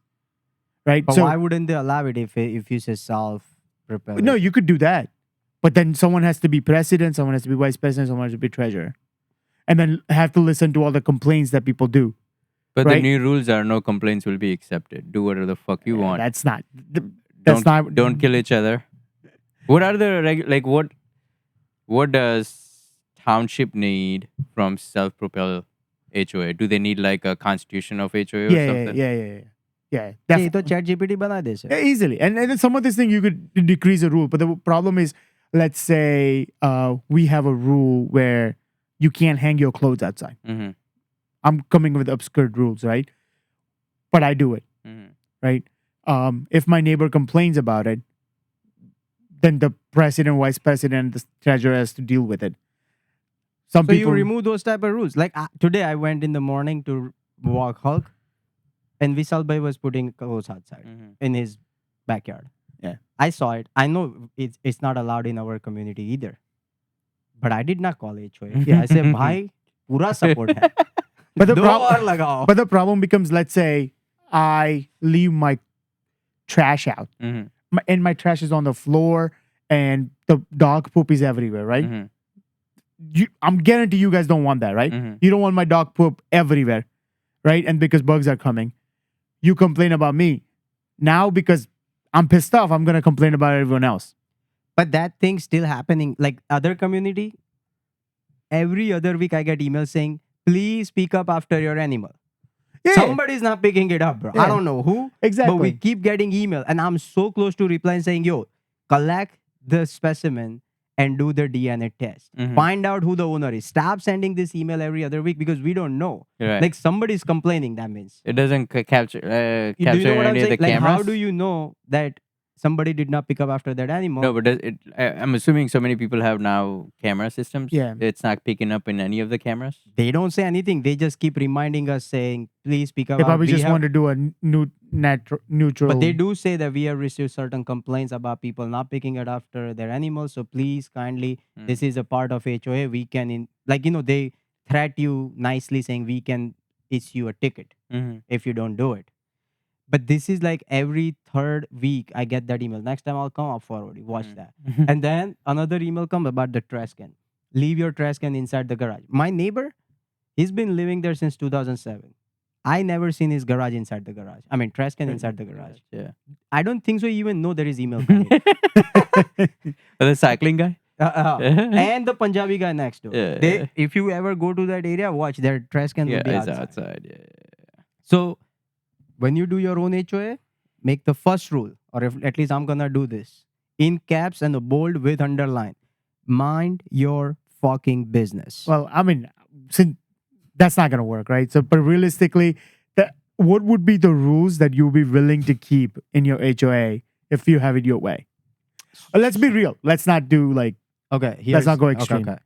right? But so why wouldn't they allow it if you say self-propelled? no, you could do that, but then someone has to be president, someone has to be vice president, someone has to be treasurer, and then have to listen to all the complaints that people do. But the Right? new rules are no complaints will be accepted. Do whatever the fuck you want. That's not. That's not. Don't kill each other. What are the like what does township need from self-propelled HOA? Do they need like a constitution of HOA or Yeah, something? yeah. ये तो chat GPT बना दे से. Yeah, easily. And then some of this thing you could decrease a rule. But the problem is, let's say we have a rule where you can't hang your clothes outside. Mm-hmm. I'm coming with obscure rules, right? But I do it, Mm-hmm. right? If my neighbor complains about it, then the president, vice president, the treasurer has to deal with it. Some So people you remove those type of rules. Like today, I went in the morning to walk Hulk, and Vishal Bhai was putting clothes outside in his backyard. Yeah. I saw it. I know it's not allowed in our community either. But I did not call HOA. Yeah, I said, bhai, pura support hai. But the Do prob- aur lagao. But the problem becomes, let's say I leave my trash out, and my trash is on the floor, and the dog poop is everywhere, right? I'm guarantee you guys don't want that, right? You don't want my dog poop everywhere, right? And because bugs are coming, you complain about me. Now because I'm pissed off, I'm gonna complain about everyone else. But that thing still happening. Like other community, every other week I get emails saying, please speak up after your animal. Yeah, Somebody's not picking it up, bro. Yeah. I don't know who. exactly. But we keep getting email, and I'm so close to replying saying, yo, collect the specimen and do the DNA test. Find out who the owner is. Stop sending this email every other week because we don't know. Right. Like somebody's complaining, that means. It doesn't capture Do you know what I'm any of saying? the Like, cameras. how do you know that somebody did not pick up after that animal? No, but I'm assuming so many people have now camera systems. Yeah. It's not picking up in any of the cameras. They don't say anything. They just keep reminding us saying, please speak up. They probably We just have- want to do a neutral. But they do say that we have received certain complaints about people not picking it after their animals. So please kindly, this is a part of HOA. We can, they threat you nicely saying we can issue a ticket if you don't do it. But this is like every third week I get that email. Next time I'll come up forward. Watch that. And then another email come about the trash can. Leave your trash can inside the garage. My neighbor, he's been living there since 2007. I never seen his garage inside the garage. I mean, trash can inside the garage. Yeah. I don't think so. You even know there is email coming. The cycling guy. And the Punjabi guy next door. Yeah. If you ever go to that area, watch their trash can will Yeah, be it's outside. outside. Yeah. So when you do your own HOA, make the first rule, or if, at least I'm gonna do this in caps and a bold with underline. Mind your fucking business. Well, I mean, since that's not gonna work, right? So, but realistically, what would be the rules that you would be willing to keep in your HOA if you have it your way? Let's be real. Let's not do like. Okay, Let's not go extreme. Okay.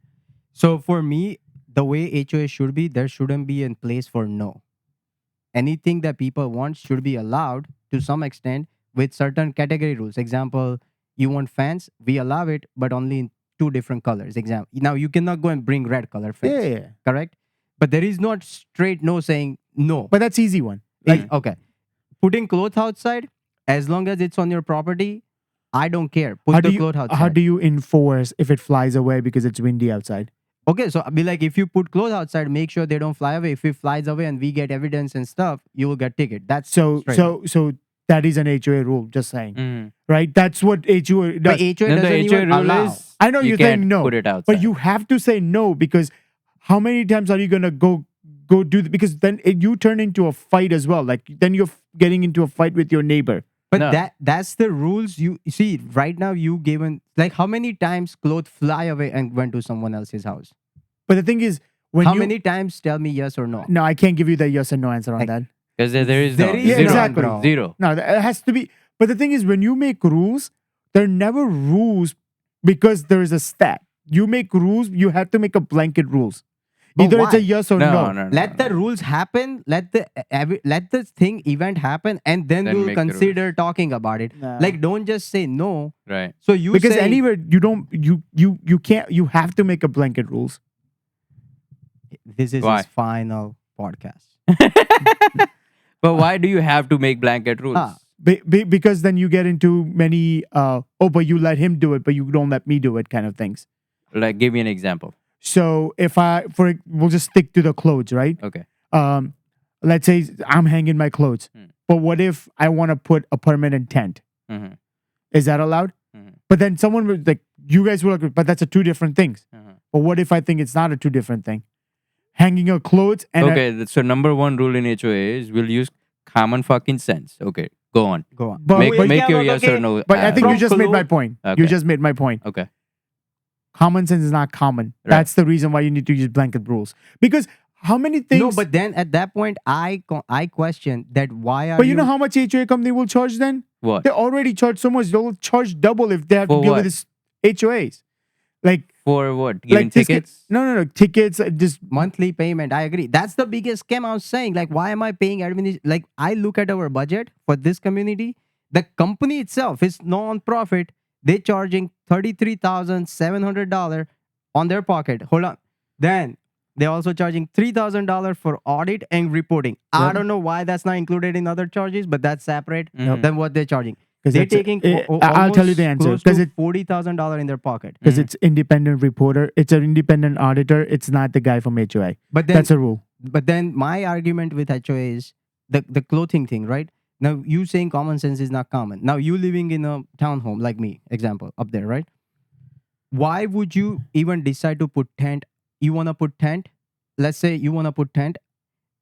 So for me, the way HOA should be, there shouldn't be in place for no. Anything that people want should be allowed to some extent with certain category rules. Example, you want fence, we allow it, but only in 2 different colors. Example, now you cannot go and bring red color fence. Yeah. Correct? But there is not straight no saying no. But that's easy one. Like, okay, putting clothes outside, as long as it's on your property, I don't care. Put the clothes outside. How do you enforce if it flies away because it's windy outside? Okay, so I'll be like, if you put clothes outside, make sure they don't fly away. If it flies away and we get evidence and stuff, you will get ticket. That's So straight. so that is an HOA rule. Just saying, Mhm. right? That's what HOA But does. HOA No, doesn't the even HOA rule allow. is I know you you're saying can't no, put it outside. but you have to say no because how many times are you gonna go do because then you turn into a fight as well. Like then you're getting into a fight with your neighbor. But No. that's the rules. You see, right now you given like how many times clothes fly away and went to someone else's house? But the thing is, when How you many times? Tell me yes or no. no, I can't give you the yes or no answer on Like- that. Because there is There no is Yeah, zero. exactly. bro. Zero. No, it has to be. But the thing is, when you make rules, they're never rules because there is a stat. You make rules, you have to make a blanket rules. But Either it's why? a yes or No, no. no. Let the rules happen. Let the thing event happen, and then Then we'll make the consider talking about it. Nah. Like, don't just say no. Right. So you Because say, anywhere you don't you can't you have to make a blanket rules. this is Why? his final podcast. But why do you have to make blanket rules? Ah. Because then you get into many but you let him do it, but you don't let me do it kind of things. Like, give me an example. So if we'll just stick to the clothes, right? Okay. Let's say I'm hanging my clothes, but what if I want to put a permanent tent? Mm-hmm. Is that allowed? Mhm. But then someone would like, you guys will agree, but that's a 2 different things. Uh-huh. But what if I think it's not a 2 different thing? Hanging your clothes and Okay. So number 1 rule in HOA is we'll use common fucking sense. Okay. Go on. Go on. But, Make, but, make your yes or no. but I think you From just made my clothes- point. Okay. You just made my point. Okay. Common sense is not common. Right. That's the reason why you need to use blanket rules. Because how many things? No, but then at that point, I question that why are But you know how much HOA company will charge then? What? They already charge so much. They'll charge double if they have For to deal what? with this HOAs. Like For what? Giving like this tickets? no, tickets. Just Monthly payment. I agree. That's the biggest scam I was saying. Like, why am I paying Like, I look at our budget for this community. The company itself is non-profit. They're charging $33,700 on their pocket. Hold on. Then they're also charging $3,000 for audit and reporting. I Yep. don't know why that's not included in other charges, but that's separate Mhm. than what they're charging. because They're taking I'll tell you the answer close because to $40,000 in their pocket. because it's independent reporter. It's an independent auditor. It's not the guy from HOA. But then That's a rule. But then my argument with HOA is the clothing thing, right? Now you saying common sense is not common. Now you living in a townhome like me, example, up there, right? Why would you even decide to put tent? You wanna put tent? Let's say you wanna put tent.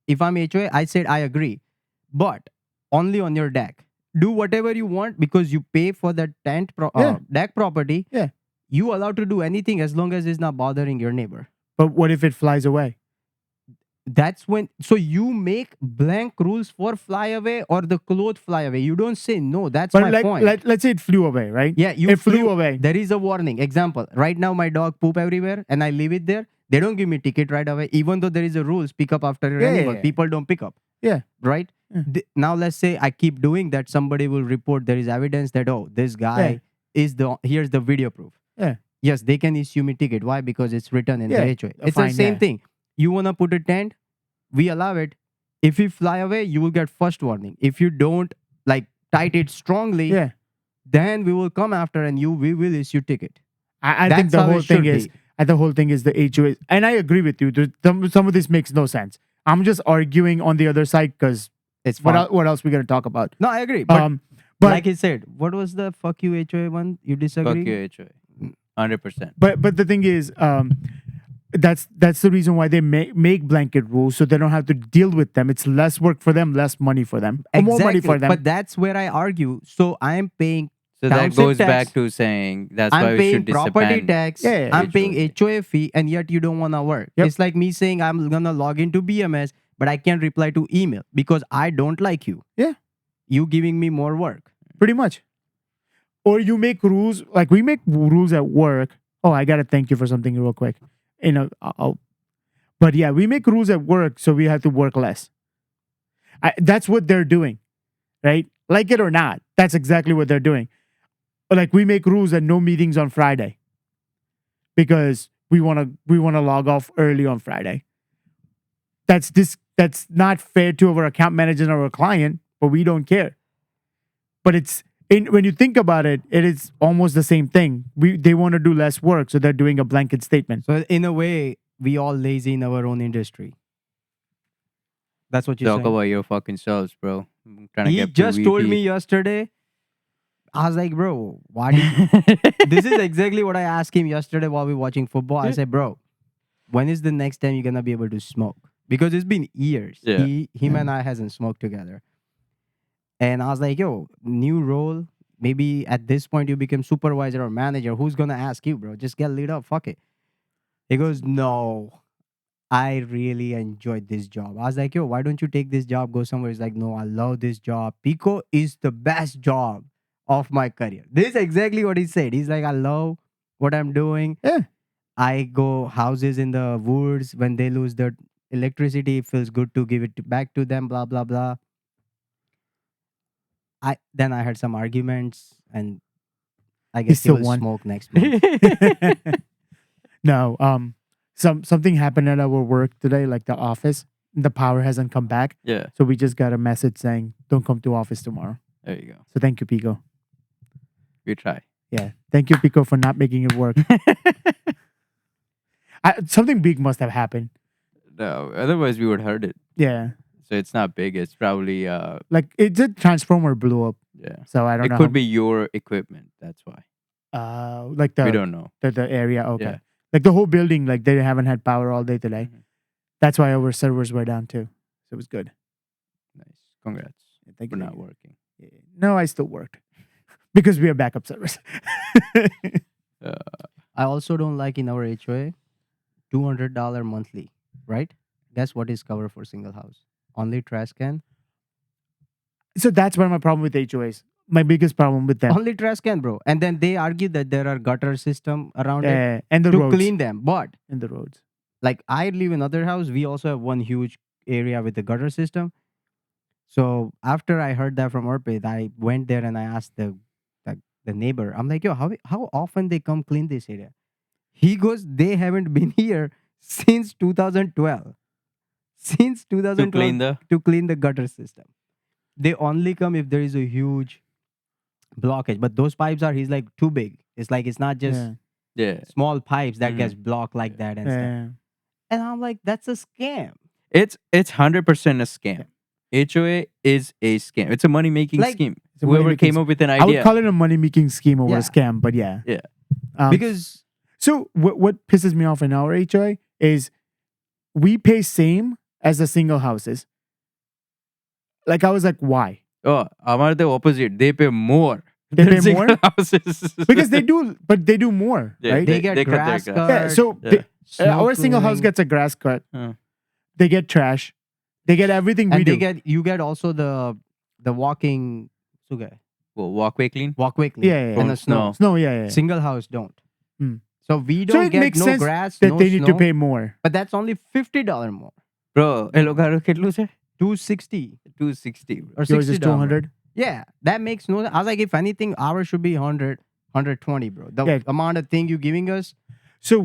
If I'm HOA, I said I agree. But only on your deck. Do whatever you want because you pay for the tent Yeah. deck property. Yeah. You allowed to do anything as long as it's not bothering your neighbor. But what if it flies away? That's when so you make blank rules for fly away or the clothes fly away. You don't say no. That's But my like point. let's say it flew away, right? Yeah, you it flew away. There is a warning. Example. Right now my dog poop everywhere and I leave it there. They don't give me ticket right away, even though there is a rules pick up after your Yeah, animal. yeah. People don't pick up. Yeah. Right? Yeah. Now let's say I keep doing that. Somebody will report there is evidence that this guy is here's the video proof. Yeah. Yes, they can issue me ticket. Why? Because it's written in Yeah, the HOA. a It's fine, the same yeah. thing. You wanna put a tent, we allow it. If you fly away, you will get first warning. If you don't like tight it strongly, Yeah. then we will come after and we will issue ticket. I That's think the how it whole thing should is be. the whole thing is the HOA, and I agree with you. Some of this makes no sense. I'm just arguing on the other side because It's fun. what else we gonna talk about? No, I agree. But But like he said, what was the fuck you HOA one? You disagree? Fuck you, HOA. 100%. but the thing is, that's the reason why they make blanket rules so they don't have to deal with them. It's less work for them, less money for them, or more money for them. But that's where I argue. So I am paying So that township goes tax. back to saying that's why I'm we paying should property disband. tax. Yeah, I'm paying HOA. HOA fee, and yet you don't want to work. Yep. It's like me saying I'm gonna log into BMS, but I can't reply to email because I don't like you. Yeah. You giving me more work. Pretty much. Or you make rules like we make rules at work. Oh, I gotta thank you for something real quick. But yeah, we make rules at work so we have to work less. That's what they're doing, right? Like it or not, that's exactly what they're doing. Like we make rules that no meetings on Friday because we wanna log off early on Friday. That's not fair to our account manager and our client, but we don't care. But when you think about it, it is almost the same thing. They want to do less work, so they're doing a blanket statement. So in a way, we all lazy in our own industry. That's what you're Talk saying. about your fucking selves, bro. I'm trying to He get just told VP. me yesterday. I was like, bro, why did you this is exactly what I asked him yesterday while we were watching football. I said, bro, when is the next time you're gonna be able to smoke? Because it's been years. Yeah. Him and I hasn't smoked together. And I was like, yo, new role. Maybe at this point you become supervisor or manager. Who's gonna ask you, bro? Just get lit up. Fuck it. He goes, no. I really enjoyed this job. I was like, yo, why don't you take this job, go somewhere? He's like, no, I love this job. Pico is the best job of my career. This is exactly what he said. He's like, I love what I'm doing. Yeah. I go houses in the woods when they lose their electricity. It feels good to give it back to them, blah, blah, blah. Then I had some arguments and I guess he still will won. smoke next month. No, something happened at our work today, like the office. The power hasn't come back, Yeah, so we just got a message saying, "Don't come to office tomorrow." there you go. So thank you, Pico. We try. Yeah, thank you, Pico, for not making it work. Something big must have happened. No, otherwise we would hurt it. Yeah, So it's not big. It's probably like it's a transformer blew up. yeah. So I don't It know. could be your equipment. That's why Like we the don't know. the area. Okay, Yeah. like the whole building. Like they haven't had power all day today. Mhm. That's why our servers were down too. So it was good. Nice. Congrats Thank for you. not working. Yeah. No, I still worked because we have backup servers. I also don't like in our HOA $200 monthly, right? Guess what is covered for single house? Only trash can. So that's one of my problem with HOAs. my biggest problem with them. Only trash can, bro. And then they argue that there are gutter system around it And the to roads. clean them. But And the roads. like I live in other house, we also have one huge area with the gutter system. So after I heard that from Arpit, I went there and I asked the neighbor. I'm like, yo, how often they come clean this area? He goes, they haven't been here since 2012. Since To 2012 clean the. to clean the gutter system. They only come if there is a huge blockage. But those pipes are, he's like, too big. It's like it's not just Yeah. Yeah. small pipes that Mhm. gets blocked like that and stuff. Yeah. And I'm like, that's a scam. It's 100% a scam. HOA is a scam. It's a money making Like, scheme. It's a Whoever money-making came up with an I would idea. call it a money making scheme over Yeah. a scam, but yeah. Yeah. Because So what pisses me off in our HOA is we pay same as the single houses. Like I was like, why? Oh, our the opposite. They pay more. They than pay single more? houses. Because they do more, Yeah, right? they get cut their grass grass. cut. Yeah, so Yeah. snow our single house clearing, gets a grass cut. Huh. They get trash. They get everything we and do. you get also the walking sugar, Well, walkway clean. walkway clean Yeah, yeah, and yeah. the snow. No, yeah. Single house don't. Hmm. So we So don't it get makes no sense grass, that no they need snow, to pay more. but that's only $50 more. Bro, hello garo કેટલું છે? 260 260. Bro. or Yours is $60. 200. Yeah, that makes no. I was like, if anything, ours should be 100, 120, bro. The Yeah. amount of thing you giving us. So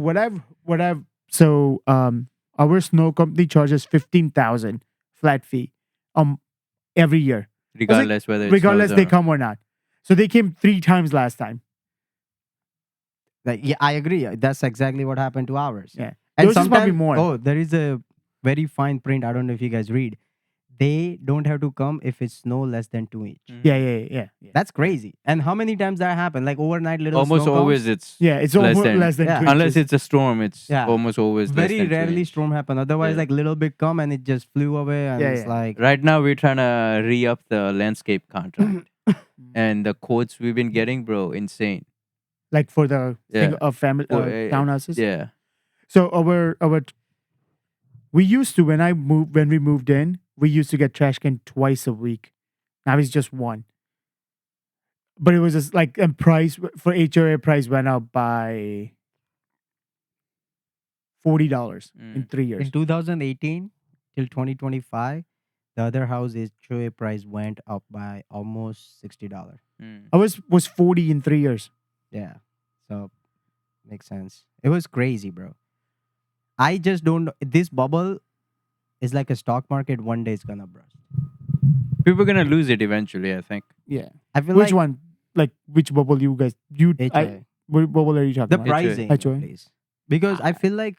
our snow company charges 15,000 flat fee every year. Regardless whether it Regardless snows they or not. come or not. So they came 3 times last time. Like, yeah, I agree. That's exactly what happened to ours. Yeah. And Yours is probably sometimes, more. oh, there is a very fine print. I don't know if you guys read. They don't have to come if it's snow less than 2 inch. Mhm. Yeah. That's crazy. And how many times that happened? Like overnight little Almost snow always comes? it's Yeah, it's less almost than- less than Yeah. 2 unless inches. it's a storm, it's Yeah. almost always less Very than 2 rarely inch. storm happen. Otherwise, Yeah. like little bit come and it just flew away and Yeah, it's yeah. like Right now we're trying to re-up the landscape contract. Mm-hmm. And the quotes we've been getting, bro, insane. Like for the Yeah. family Well, townhouses. Yeah. So we used to when we moved in, we used to get trash can twice a week. Now it's just one. But it was just like and price for HOA price went up by $40 in 3 years. in 2018 till 2025, the other house HOA price went up by almost $60. Mm. I was 40 in 3 years. Yeah. So makes sense. It was crazy, bro. I just don't know. This bubble is like a stock market. One day it's gonna burst. People are gonna lose it eventually, I think. Yeah. I feel Which like one? Like which bubble you guys HOA. what bubble are you talking The about? pricing, HOA. please. Because I feel like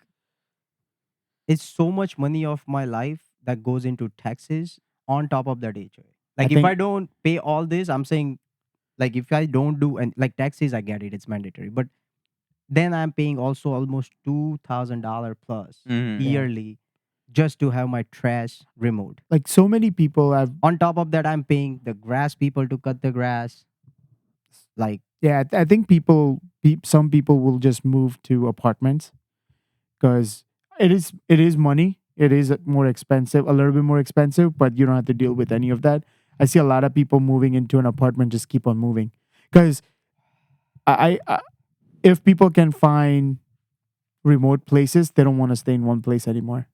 it's so much money of my life that goes into taxes on top of that HOA. Like if think- I don't pay all this, I'm saying, like if I don't do and like taxes, I get it, it's mandatory. But then I'm paying also almost $2,000 plus Mhm. yearly just to have my trash removed. Like so many people have On top of that, I'm paying the grass people to cut the grass. Like I think some people will just move to apartments because it is money. It is more expensive, a little bit more expensive, but you don't have to deal with any of that. I see a lot of people moving into an apartment, just keep on moving because I if people can find remote places, they don't want to stay in one place anymore.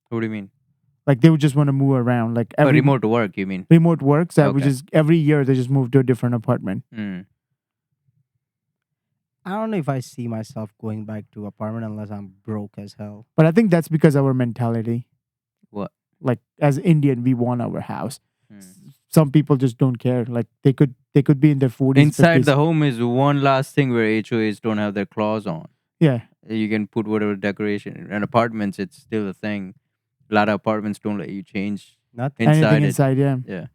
What do you mean? Like they would just want to move around. Like Oh, remote work, you mean? remote works that would Okay. just every year they just move to a different apartment. Mm. I don't know if I see myself going back to apartment unless I'm broke as hell. But I think that's because our mentality. What? Like as Indian, we want our house. Mm. Some people just don't care. Like they could be in their 40s. Inside 50s. the home is one last thing where HOAs don't have their claws on. Yeah. You can put whatever decoration. In apartments, it's still a thing. A lot of apartments don't let you change Nothing. inside Anything it. inside, yeah. Yeah.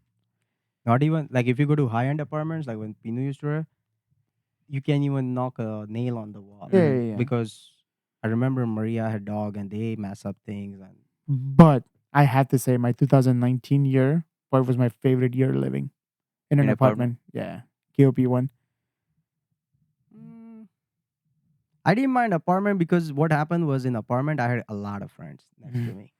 Not even like if you go to high end apartments, like when Pinu used to wear, you can't even knock a nail on the wall. Yeah. Because I remember Maria had dog and they mess up things and But I have to say, my 2019 year was my favorite year living in an In apartment. Yeah. KOP one. I didn't mind apartment because what happened was in apartment I had a lot of friends next to me.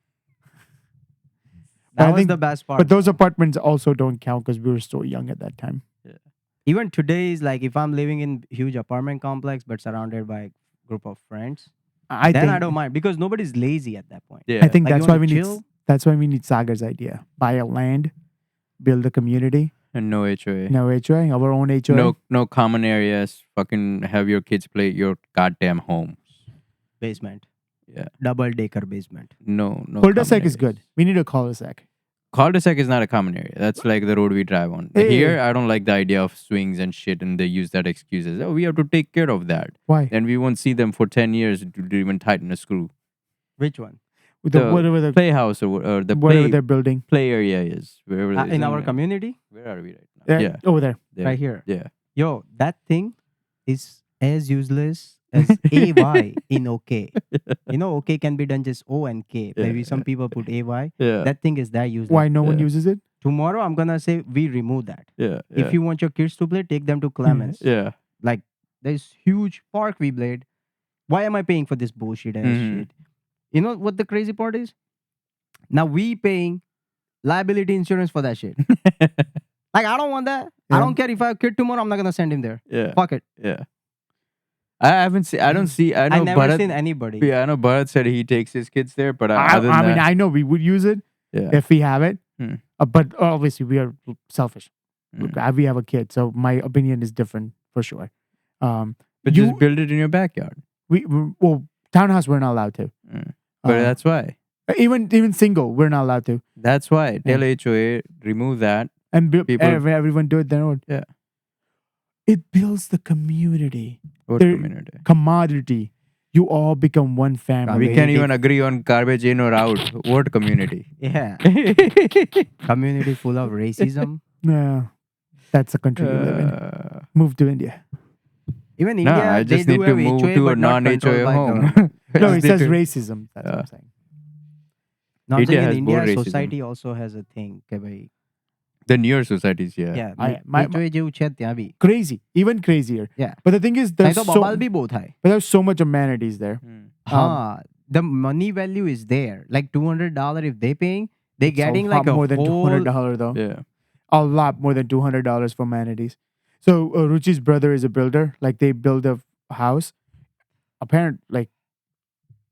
But I That was think- the best part. But those apartments also don't count because we were so young at that time. Yeah. Even today is like if I'm living in huge apartment complex but surrounded by a group of friends, I then think I don't mind because nobody's lazy at that point. Yeah. I think Like, you that's why wanna we need chill? that's why we need Sagar's idea. Buy a land, build a community, And no HOA. no HOA, our own HOA. No common areas. Fucking have your kids play at your goddamn home. Basement. Yeah. Double decker basement. No. Cul-de-sac common is good. areas. We need a cul-de-sac. Cul-de-sac is not a common area. That's like the road we drive on. Hey. Here, I don't like the idea of swings and shit, and they use that excuse as, oh, we have to take care of that. Why? Then we won't see them for 10 years to even tighten a screw. Which one? With The whatever the playhouse or the whatever they're building. play area is. Wherever it is In our community? Where are we right now? Yeah, over there. There. Right here. Yeah. Yo, that thing is as useless as AY in OK. You know, OK can be done just O and K. Yeah, Maybe some people put AY. Yeah. That thing is that useless. Why no one Yeah. uses it? Tomorrow, I'm going to say we remove that. yeah. If you want your kids to play, take them to Clemens. Yeah. Like, there's huge park we played. Why am I paying for this bullshit ass Mhm. shit? You know what the crazy part is? Now we paying liability insurance for that shit. Like, I don't want that. I Yeah. don't care if I have a kid tomorrow, I'm not going to send him there. Yeah. Fuck it. Yeah. I haven't seen. I don't see. I know. I never Bharat, seen anybody. Yeah, I know. Bharat said he takes his kids there, but I other than mean, that, I know we would use it yeah. if we have it, Hmm. but obviously we are selfish. Mm. We have a kid, so my opinion is different for sure. But you- just build it in your backyard. Well, townhouse we're not allowed to. But Uh, that's why. Even single we're not allowed to. That's why. Yeah. Tell HOA remove that. And People- everyone do it their own. Yeah. It builds the community, What There- community? commodity. You all become one family. We can't even agree on garbage in or out. What community? Yeah. Community full of racism. No, that's the country you live in. Move to India. Even No, India, I they just need do to have move HOA, to a but not controlled non-HOA by home. government. No, Just it need says to- racism. That's what Yeah. I'm saying. No, I'm India saying in has India, more racism. society also has a thing. કે ભાઈ, The newer societies, yeah. yeah, my- HOA જેવું છે ત્યાં બી. Crazy, even crazier. Yeah. But the thing is, ત્યાં there's તો so, બબાલ બી બહુ થાય. but there's so much amenities there. Hmm. Huh. The money value is there. Like $200 if they paying, they It's a getting lot like a more than whole. $200 though. Yeah. A lot more than $200 for amenities. So Ruchi's brother is a builder. Like they build a house. Apparently, like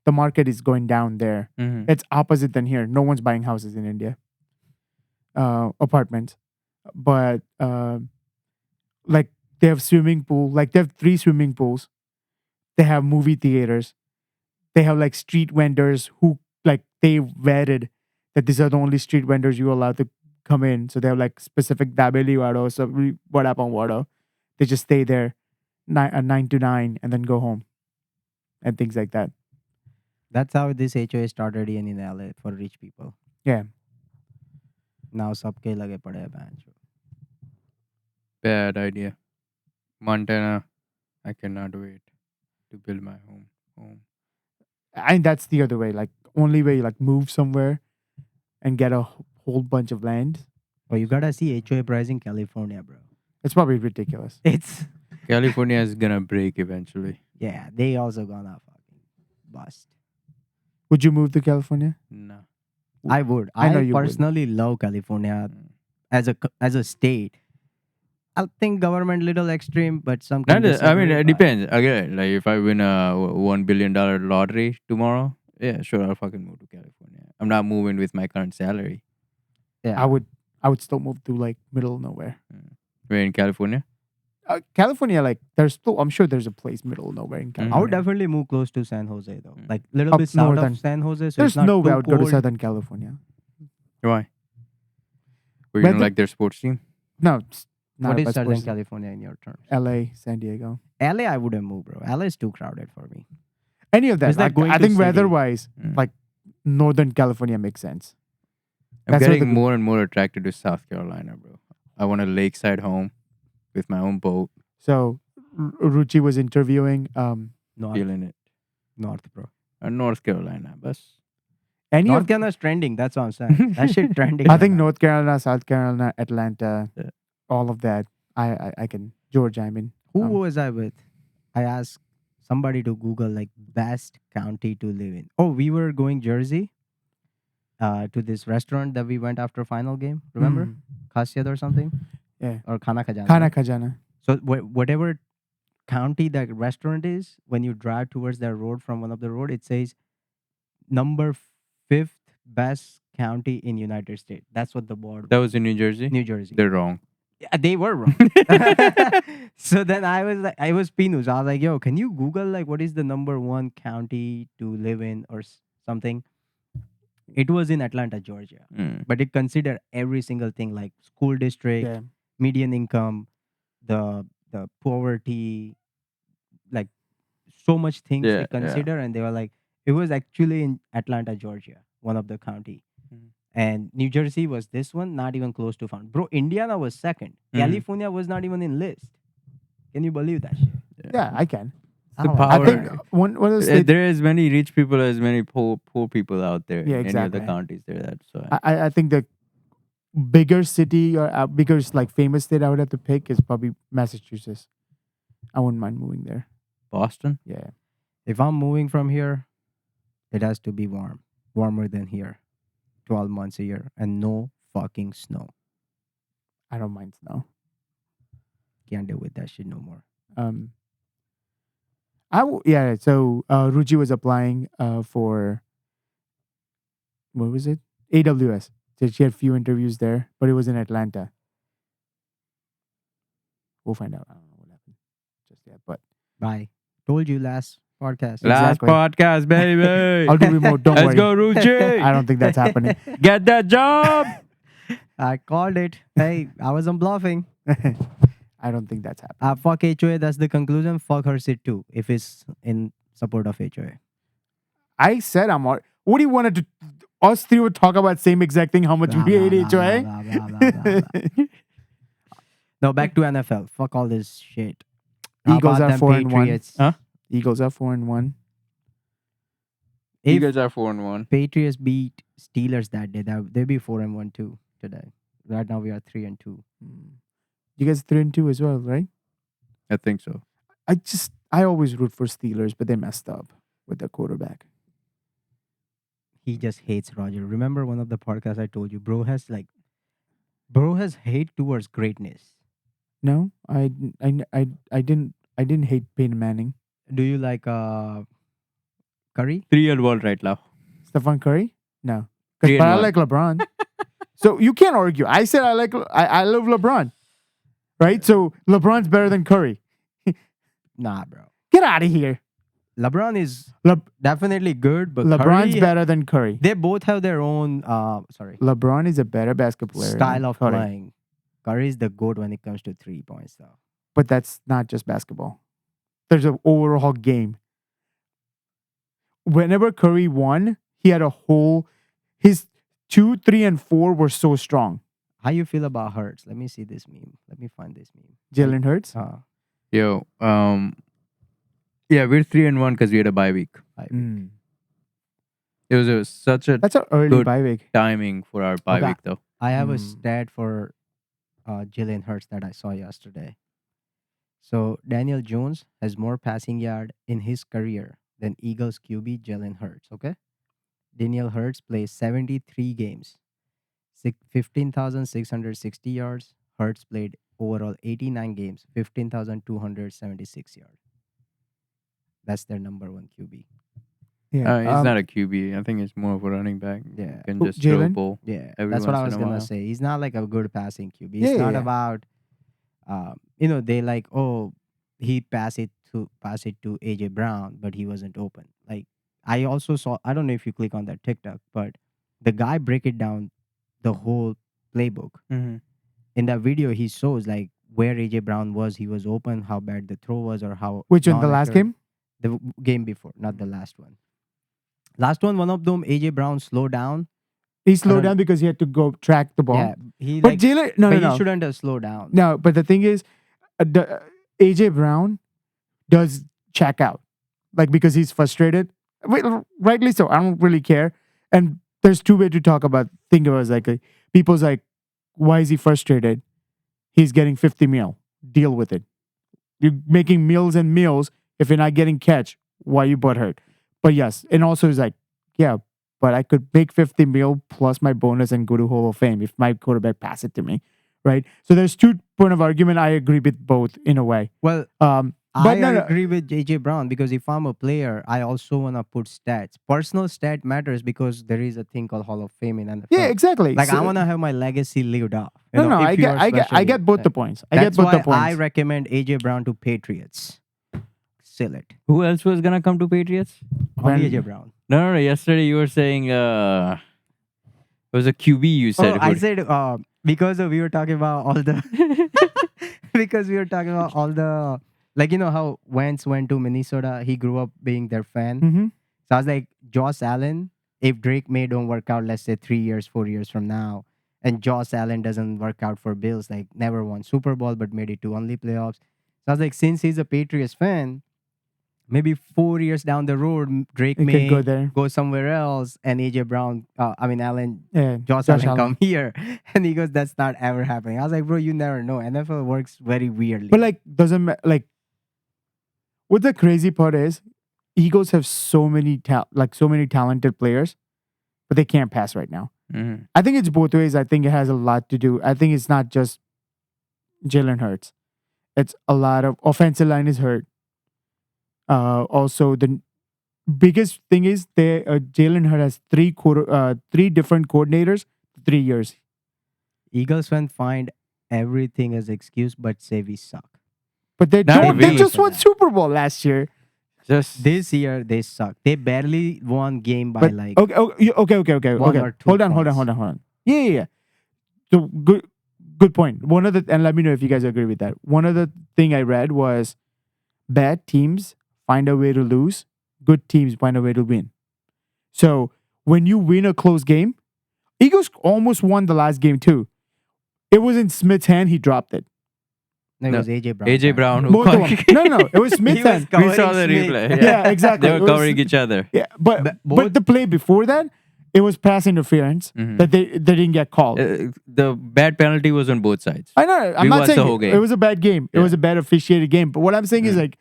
the market is going down there. Mhm. It's opposite than here. No one's buying houses in India. Apartments, but like they have swimming pool. Like they have 3 swimming pools. They have movie theaters. They have like street vendors who like they vetted that these are the only street vendors you're allowed to come in. So they have like specific dabeli wado, so what happened wado. They just stay there 9 to 9 and then go home and things like that. That's how this HOA started in LA for rich people. Yeah. Now सबके लगे पड़े हैं bench. Bad idea. Montana, I cannot wait to build my home. And that's the other way. Like only way, like move somewhere and get a whole bunch of land. Oh, you gotta see HOA price in California, bro. It's probably ridiculous. It's California is gonna break eventually. yeah, they also gonna fucking bust. Would you move to California? No. I would. I know I you would. personally love California as a state. I think government little extreme, but some. can I mean, disagree, it but- depends. Again, like if I win a $1 billion lottery tomorrow, yeah, sure, I'll fucking move to California. I'm not moving with my current salary. Yeah, I would still move to like middle of nowhere. We're in California. California, like there's still, I'm sure there's a place middle of nowhere in California. I would definitely move close to San Jose though, Mm. like little Up bit south northern. of San Jose. So There's it's not no way too I would go to cold. Southern California. Why? We Whether- don't like their sports team. No, it's not What is about Southern sports. California in your terms? LA, San Diego, LA, I wouldn't move, bro. LA is too crowded for me. any of that. It's like Like, going I to think city. weather-wise, Mm. like Northern California makes sense. I'm That's what getting the- more and more attracted to South Carolina, bro. I want a lakeside home with my own boat, So Ruchi was interviewing North, feeling it. North, bro. North Carolina, bus. any North of. Carolina's trending. That's what I'm saying. That shit trending. I right think now. North Carolina, South Carolina, Atlanta, Yeah. all of that. I can Georgia. I mean, Who um, was I with? I asked somebody to Google like best county to live in. Oh, we were going Jersey. To this restaurant that we went after final game. Remember, Khasiyat or something, Yeah. or Khana Khajana. Khana Khajana. So whatever county that restaurant is, when you drive towards that road from one of the road, it says number fifth best county in United States. That's what the board. That was in New Jersey. New Jersey. They're wrong. Yeah, they were wrong. So then I was like, I was Pinus. I was like, yo, can you Google like what is the number one county to live in or something? It was in Atlanta, Georgia, Mm. but it considered every single thing like school district, Yeah. median income, the poverty, like so much things Yeah, they yeah. consider, and they were like, it was actually in Atlanta, Georgia, one of the county. Mhm. And New Jersey was this one, not even close to found. Bro, Indiana was second. Mhm. California was not even in list. Can you believe that shit? Yeah, I can. The Oh, power. I think one of the states, There is many rich people as many poor people out there. Yeah, in any of the exactly. counties there. That's why. I think the bigger city or bigger like famous state I would have to pick is probably Massachusetts. I wouldn't mind moving there. Boston. Yeah. If I'm moving from here, it has to be warmer than here, 12 months a year, and no fucking snow. I don't mind snow. Can't deal with that shit no more. Yeah. So Ruchi was applying for what was it? AWS. So she had few interviews there, but it was in Atlanta. We'll find out. I don't know what happened just yet, but Bye. Told you last podcast. Last Exactly. podcast, baby. I'll do remote. Don't Let's worry. go, Ruchi. I don't think that's happening. Get that job. I called it. Hey, I wasn't bluffing. I don't think that's happening. Fuck HOA. That's the conclusion. Fuck her sit too. If it's in support of HOA. I said I'm all. What do you want to do? Us three would talk about same exact thing. How much Blah, we blah, hate blah, HOA. blah, blah, blah, blah, blah. No, back to NFL. Fuck all this shit. How Eagles about are them 4-1. Patriots? Huh? Eagles are 4-1. You If guys are 4-1. Patriots beat Steelers that day, they'd be 4-1 too today. Right now we are 3-2. You guys 3-2 as well, right? I think so. I always root for Steelers, but they messed up with their quarterback. He just hates Roger. Remember one of the podcasts I told you, bro has hate towards greatness. No, I didn't hate Peyton Manning. Do you like Curry? 3-1 right now. Stephon Curry? No, but I 3-1. like LeBron. So you can't argue. I said I love LeBron, right? So LeBron's better than Curry. Nah, bro. Get out of here. LeBron is Le- definitely good, but LeBron's Curry, better than Curry. they both have their own LeBron is a better basketball player. style than of Curry. playing. Curry is the goat when it comes to 3 points though. But that's not just basketball. There's an overall game. Whenever Curry won, he had his 2, 3, and 4 were so strong. How you feel about Hurts? Let me see this meme. Let me find this meme. Jalen Hurts. Yo, yeah, we're 3-1 because we had a bye week. Mm. It was such a That's an early Good. bye week. timing for our bye Okay. week, though. I have a Mm. stat for Jalen Hurts that I saw yesterday. So Daniel Jones has more passing yard in his career than Eagles QB Jalen Hurts. Okay, Daniel Hurts plays 73 games, 15,660 yards. Hurts played overall 89 games, 15,276 yards. That's their number one QB. Yeah. He's not a QB. I think it's more of a running back. Yeah. You can Who, just throw a Jalen? ball. Yeah, Every that's what I once was in a gonna while. say. He's not like a good passing QB. Yeah, It's yeah, not yeah. about, they like, oh, he passed it to AJ Brown, but he wasn't open. Like I also saw. I don't know if you click on that TikTok, but the guy break it down the whole playbook. Mm-hmm. In that video, he shows like where AJ Brown was. He was open, how bad the throw was, or how Which one? The last non-accurate- game? The game before, not the last one. Last one of them, AJ Brown slowed down. He slowed don't- down because he had to go track the ball. Yeah, he But like, Jalen, but he no. shouldn't have slowed down. No, but the thing is, AJ Brown does check out, like because he's frustrated. Rightly so. I don't really care. And there's two ways to talk about. Think of it as like people's like, why is he frustrated? He's getting 50 mil. Deal with it. You're making meals and meals. If you're not getting catch, why you butthurt? But yes, and also it's like, yeah, but I could make 50 mil plus my bonus and go to Hall of Fame if my quarterback pass it to me, right? So there's two point of argument. I agree with both in a way. Well, But I no, no, agree with JJ Brown because if I'm a player, I also want to put stats. Personal stat matters because there is a thing called Hall of Fame in NFL. yeah, exactly. Like I So- want to have my legacy lived up. no, no, if I you get, are I get, I special, get both the points. I get That's both why the points. I recommend AJ Brown to Patriots. Seal it. Who else was gonna come to Patriots? Only When- AJ Brown. No. Yesterday you were saying it was a QB. You said. Oh, I would- said because we were talking about all the because we were talking about all the like how Wentz went to Minnesota, he grew up being their fan. Mhm. So I was like, Josh Allen, if Drake May don't work out, let's say 3 years, 4 years from now, and Josh Allen doesn't work out for Bills, like never won Super Bowl but made it to only playoffs. So I was like, since he's a Patriots fan, maybe 4 years down the road, Drake It May could go there. go somewhere else, and AJ Brown, Allen, Yeah, Josh Allen come here, and he goes, "That's not ever happening." I was like, "Bro, you never know. NFL works very weirdly." But like, doesn't like. What the crazy part is, Eagles have so many talented players, but they can't pass right now. Mhm. I think it's both ways. I think it has a lot to do. I think it's not just Jalen Hurts. It's a lot of offensive line is hurt. Also, the biggest thing is Jalen Hurts has three different coordinators, 3 years. Eagles fan find everything as excuse, but say we suck. But they Not don't. They really. just won Super Bowl last year. Just This year they suck. They barely won game by But like okay, okay. one or two Hold on. points. Yeah. So good point. One of the and let me know if you guys agree with that. One of the thing I read was bad teams find a way to lose, good teams find a way to win. So when you win a close game, Eagles almost won the last game too. It was in Smith's hand, he dropped it. no, it No, was AJ Brown. AJ Brown. Who Both of caught- them. No, it was Smith's He was hand. We saw covering the Smith. replay. Yeah, exactly. They It were was- covering each other. Yeah, but But but the play before that, it was pass interference Mhm. that they didn't get called. The bad penalty was on both sides. I know. I'm We not watched saying the whole game. it was a bad game. It Yeah. was a bad officiated game. But what I'm saying is Mm. like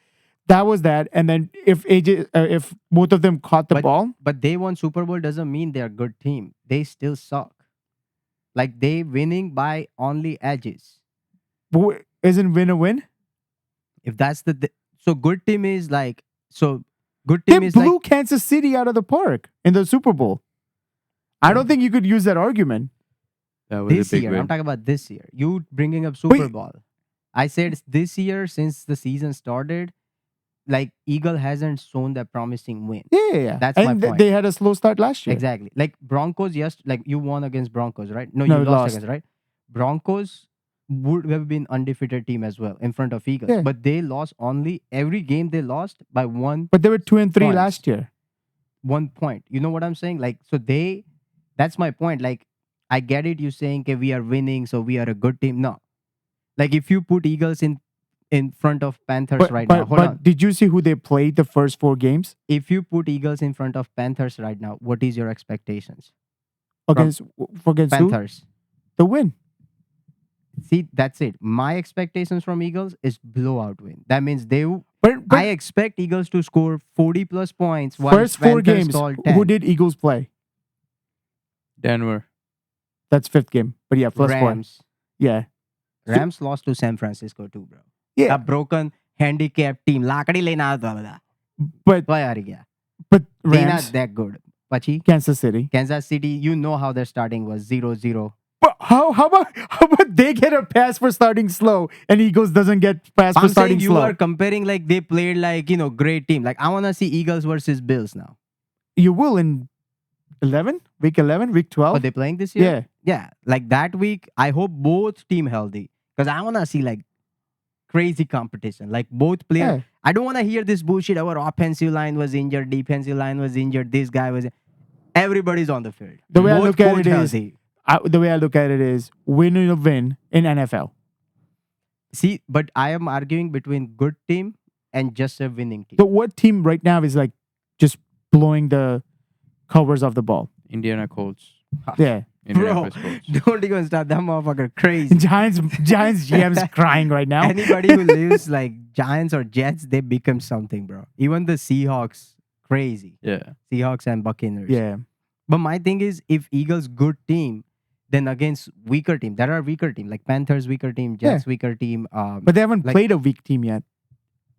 that was that. And then if both of them caught the ball, But they won Super Bowl doesn't mean they're a good team. They still suck. Like they winning by only edges. isn't win a win? If that's so good team is like so good They team is blew like Kansas City out of the park in the Super Bowl. I don't think you could use that argument. That was this a big year. win. I'm talking about this year. You bringing up Super Wait. Bowl. I said this year since the season started, like Eagle hasn't shown that promising win. Yeah. That's and my point. they had a slow start last year. Exactly. Like Broncos, yes, like you won against Broncos, right? No, No, you lost. lost against, right? Broncos would have been undefeated team as well in front of Eagles. Yeah. But they lost only every game they lost by But they were 2-3 Points. last year. 1 point. You know what I'm saying? Like so that's my point. Like I get it, you saying okay, we are winning, so we are a good team. No. Like if you put Eagles in front of Panthers right now, hold on. Did you see who they played the first 4 games If you put Eagles in front of Panthers right now, what is your expectations? against who? Panthers. The win. See, that's it. My expectations from Eagles is blowout win. That means But I expect Eagles to score 40 plus points. While first 4 Panthers games, score who 10. did Eagles play? Denver. That's 5th game. But yeah, plus 4. Rams. Yeah. Rams lost to San Francisco too, bro. Yeah. A broken handicapped team. લાકડી લઈને આવતો આ બધા. But તો હારી ગયા. but They're Rams, not that good. પછી Kansas City. Kansas City, you know how their starting was 0-0. But how about they get a pass for starting slow and Eagles doesn't get pass for I'm starting saying you slow? are comparing like they played like, great team. Like I want to see Eagles versus Bills now. You will in 11, week 11, week 12. Are they playing this year? Yeah. Yeah, like that week, I hope both team healthy because I want to see like crazy competition. Like both players. Yeah. I don't want to hear this bullshit. Our offensive line was injured, defensive line was injured. This guy was. Everybody's on the field. The way I Both look at coach it is, healthy. the way I look at it is win or win in NFL. See, but I am arguing between good team and just a winning team. So what team right now is like just blowing the covers of the ball? Indiana Colts. Yeah. Indianapolis Bro, Colts. don't even start that motherfucker crazy. Giants GM's crying right now. Anybody who lives like Giants or Jets, they become something, bro. Even the Seahawks, crazy. Yeah. Seahawks and Buccaneers. Yeah. But my thing is, if Eagles good team, then against weaker team. There are weaker team like Panthers weaker team, Jets weaker team. But they haven't like- played a weak team yet.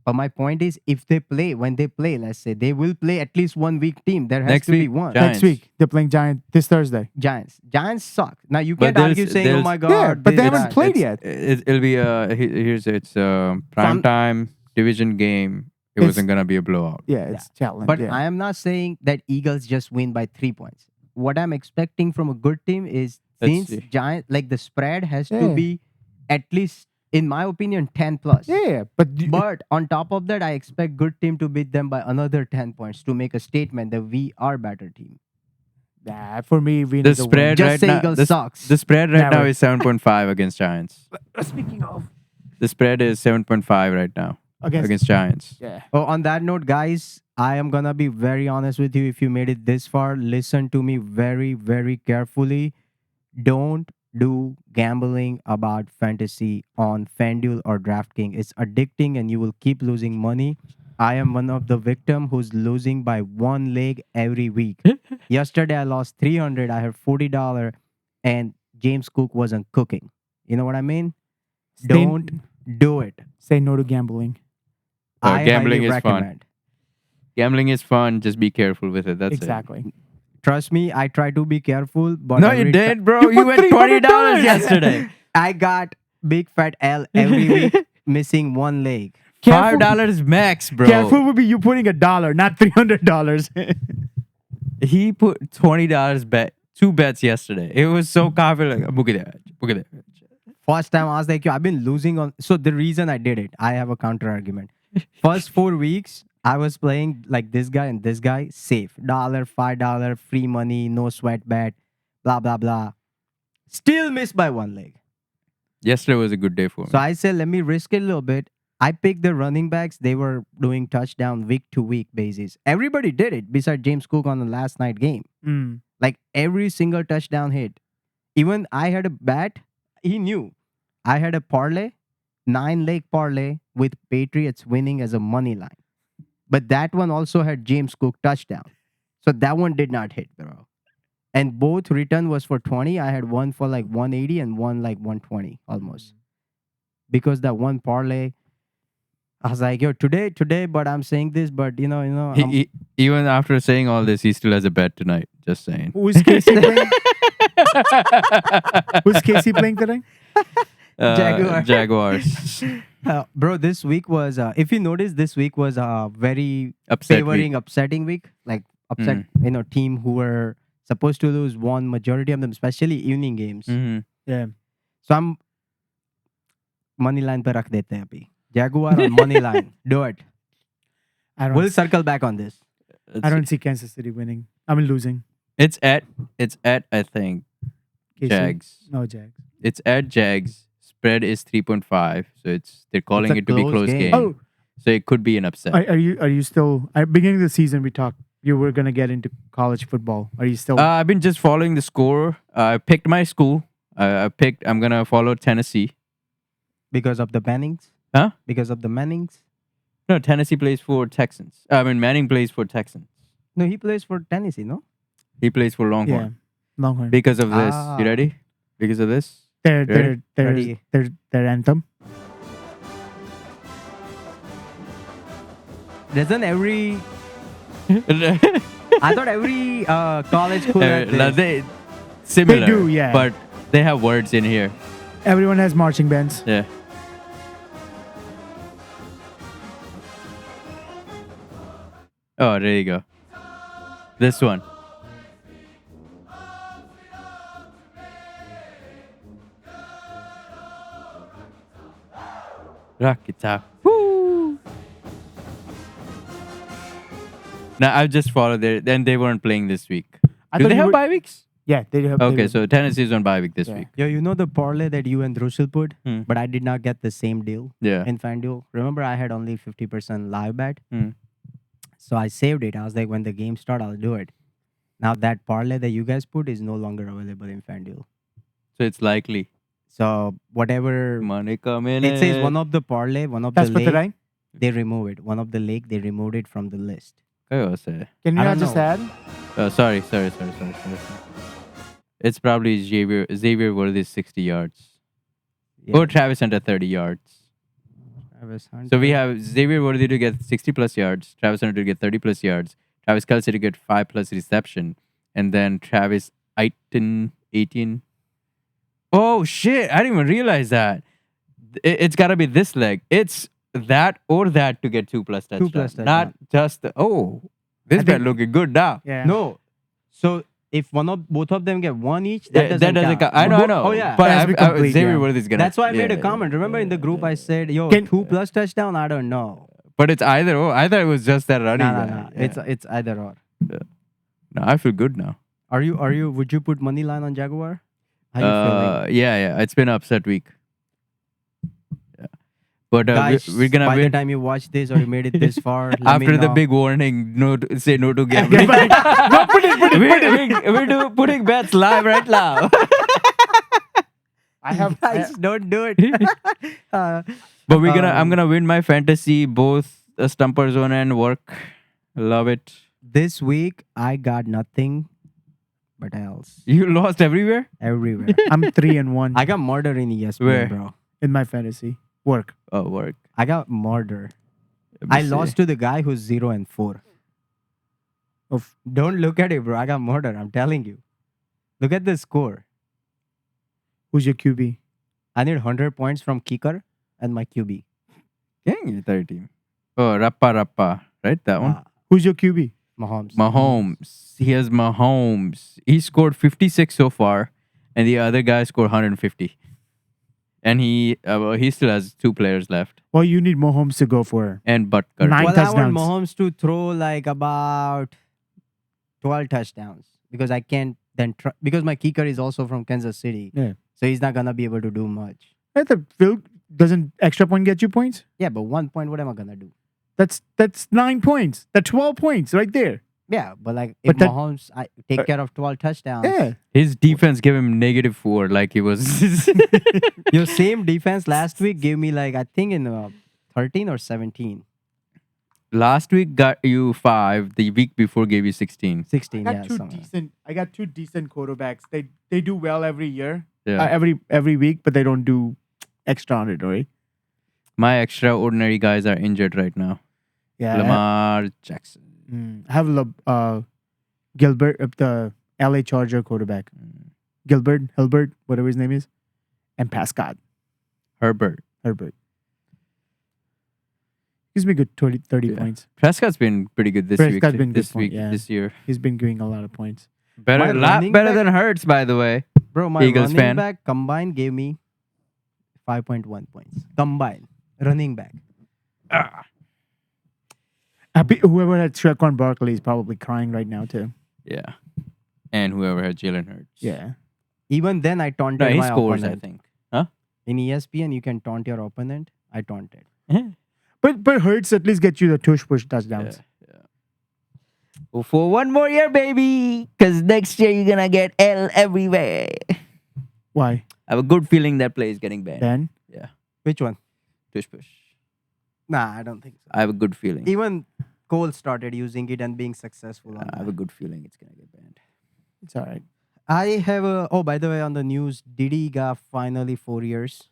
But my point is, if they play, when they play, let's say they will play at least one weak team. There has Next to be week, one. Giants. Next week they're playing Giant this Thursday. Giants. Giants suck. Now you But can't there's- argue saying, "Oh there's- my god." Yeah, but they this, haven't that. played yet. It'll be here's it's prime time division game. It It's- wasn't gonna be a blowout. Yeah, it's challenge. But yeah. I am not saying that Eagles just win by 3 points. What I'm expecting from a good team is Let's since see. Giant like the spread has Yeah. to be at least, in my opinion, 10 plus. yeah, but But on top of that, I expect good team to beat them by another 10 points to make a statement that we are better team. nah, for me, we The need to win. spread Just right say now. Eagles The, sucks. the spread right now Never. is 7.5 against Giants. Speaking of The spread is 7.5 right now against Giants. yeah, Oh, on that note, guys, I am gonna be very honest with you. If you made it this far, listen to me very, very carefully. Don't do gambling about fantasy on FanDuel or DraftKings. It's addicting and you will keep losing money. I am one of the victim who's losing by one leg every week. Yesterday I lost 300. I had $40 and James Cook wasn't cooking. You know what I mean? Don't do it. say no to gambling. I gambling highly is fun. recommend. Gambling is fun. Just be careful with it. That's Exactly. Trust me, I try to be careful, it. but No, you every did, bro. You You put went $20 $300 yesterday. I got big fat L every week, missing one leg. Careful- $5 max, bro. Careful would be you putting $1, not $300. He put $20 bet, 2 bets yesterday. It was so confident. Like, look at that. Look at that. First time I was like, yo, I've been losing on. So the reason I did it, I have a counter argument. First 4 weeks, I was playing like this guy and this guy, safe. $1, $5, free money, no sweat bet, blah, blah, blah. Still missed by one leg. Yesterday was a good day for me. So I said, let me risk it a little bit. I picked the running backs. They were doing touchdown week to week basis. Everybody did it besides James Cook on the last night game. Mm. Like every single touchdown hit. Even I had a bet. He knew. I had a parlay, 9-leg parlay with Patriots winning as a money line. But that one also had James Cook touchdown. So that one did not hit, bro. And both return was for 20. I had one for like 180 and one like 120 almost. Because that one parlay, I was like, yo, today, but I'm saying this, but you know, Even after saying all this, he still has a bet tonight. Just saying. Who's Casey playing? Who's Casey playing today? Jaguars. bro, this week was, if you notice, this week was a very Upset favoring, week. upsetting week. Like upset, team who were supposed to lose won majority of them, especially evening games. Mhm. Yeah. So I'm money line pe rakh dete hain abhi. Jaguar on money line. Do it. We'll circle back on this. I don't see Kansas City winning. I mean losing. It's at I think KC. Jags. No Jags. It's at Jags. Spread is 3.5. So they're calling a it to be close close game. game. Oh, So it could be an upset. are you still? At beginning of the season, we talked. You were gonna get into college football. Are you still? I've been just following the score. I picked my school. I'm gonna follow Tennessee. Because of the Mannings? Huh? Because of the Mannings? No, Tennessee plays for Texans. I mean, Manning plays for Texans. No, he plays for Tennessee, no? He plays for yeah, Longhorn. Longhorn. Because of this. Ah. You ready? Because of this? Ready. Their anthem. Doesn't every... I thought every college school had this. They similar. do, yeah. But they have words in here. Everyone has marching bands. Yeah. Oh, there you go. This one. Rock it out. Woo! Now I've just followed there. Then they weren't playing this week. I Do thought they you have were- bye weeks? Yeah, they have. Okay, so Tennessee's on bye week this Yeah. week. Yo, you know the parlay that you and Drushil put? Hmm. But I did not get the same deal Yeah. in FanDuel. Remember, I had only 50% live bet. Hmm. So I saved it. I was like, when the game start, I'll do it. Now that parlay that you guys put is no longer available in FanDuel. So it's likely. So whatever Money coming it says, in. one of the parlay, one of That's the what leg, today. they remove it. One of the leg, they removed it from the list. Oh, say. Can you I not don't just know. add? Sorry. It's probably Xavier Worthy's 60 yards. Yeah, Or Travis Hunter 30 yards. Travis Hunter. So we have Xavier Worthy to get 60 plus yards, Travis Hunter to get 30 plus yards, Travis Kelce to get 5 plus reception, and then Travis 18. Oh shit! I didn't even realize that. It's got to be this leg. It's that or that to get 2 plus touchdowns. 2 plus touchdown. Not just the, this I bet think- looking good now. Yeah. No. So if both of them get one each, That doesn't count. I know. Oh yeah. But Has to be complete, Xavier yeah. Worthy's gonna. That's why I made a yeah, comment. Remember in the group I said, "Yo, Can- 2 plus touchdown." I don't know. But it's either or. I thought it was just that running. No, guy. Yeah. It's either or. No, I feel good now. Are you? Would you put money line on Jaguar? How you feeling? Yeah. It's been an upset week. Yeah. But Guys, we're gonna by the win. time you watch this or you made it this far, let me After the know. big warning, say no to gambling. No, put it. We're putting bets live right now. I have. Guys, don't do it. Uh, But I'm gonna win my fantasy, both Stumper Zone and work. Love it. this week I got nothing but else You lost everywhere? everywhere. I'm 3-1 I got murder in ESPN, Where? bro. in my fantasy work. Oh, work. I got murder. Let me I see. lost to the guy who's 0-4. Of Don't look at it, bro. I got murder. I'm telling you. Look at the score. who's your QB? I need 100 points from kicker and my QB. Dang, 30. Oh, Rappa, right? That one. Who's your QB? Mahomes. Mahomes. He has Mahomes. He scored 56 so far, and the other guy scored 150. And he still has 2 players left. Well, you need Mahomes to go for. And Butker. Nine Well, touchdowns. I want Mahomes to throw like about 12 touchdowns because I can't then because my kicker is also from Kansas City. Yeah. So he's not gonna be able to do much. Hey, the Phil doesn't extra point get you points? Yeah, but 1 point, what am I gonna do? That's 9 points. That's 12 points right there. Yeah, but like if But that- Mahomes I take care of 12 touchdowns. Yeah. His defense gave him -4, like he was. Your same defense last week gave me like I think in 13 or 17. Last week got you 5. The week before gave you 16. 16, I yeah. got two somewhere. decent. I got 2 decent quarterbacks. They do well every year, Yeah. every week, but they don't do extraordinary. My extraordinary guys are injured right now. Yeah. Lamar Jackson. I have Gilbert, the LA Charger quarterback, Hilbert, whatever his name is, and Pascal Herbert. Gives me good 30 Yeah. points. Prescott's been pretty good this Prescott's week. been good this point, week, yeah. this year. He's been giving a lot of points. Better, My a lot running better back- than Hurts, by the way. Bro, my Eagles running fan. back combined gave me 5.1 points. Combined. Running back. Whoever had Saquon Barkley is probably crying right now too. Yeah. And whoever had Jalen Hurts. Yeah. Even then, I taunted No, he my scores, opponent. I think. In ESPN, you can taunt your opponent. I taunted. But Hurts at least gets you the tush push touchdowns. Well, for one more year, baby. Because next year you're going to get L everywhere. Why? I have a good feeling that play is getting banned. Ben? Which one? Tush push. Nah, I don't think so. I have a good feeling. Even Cole started using it and being successful on I have that. a good feeling it's going to get banned. It's all right. I have a. Oh, by the way, on the news, Diddy got finally 4 years.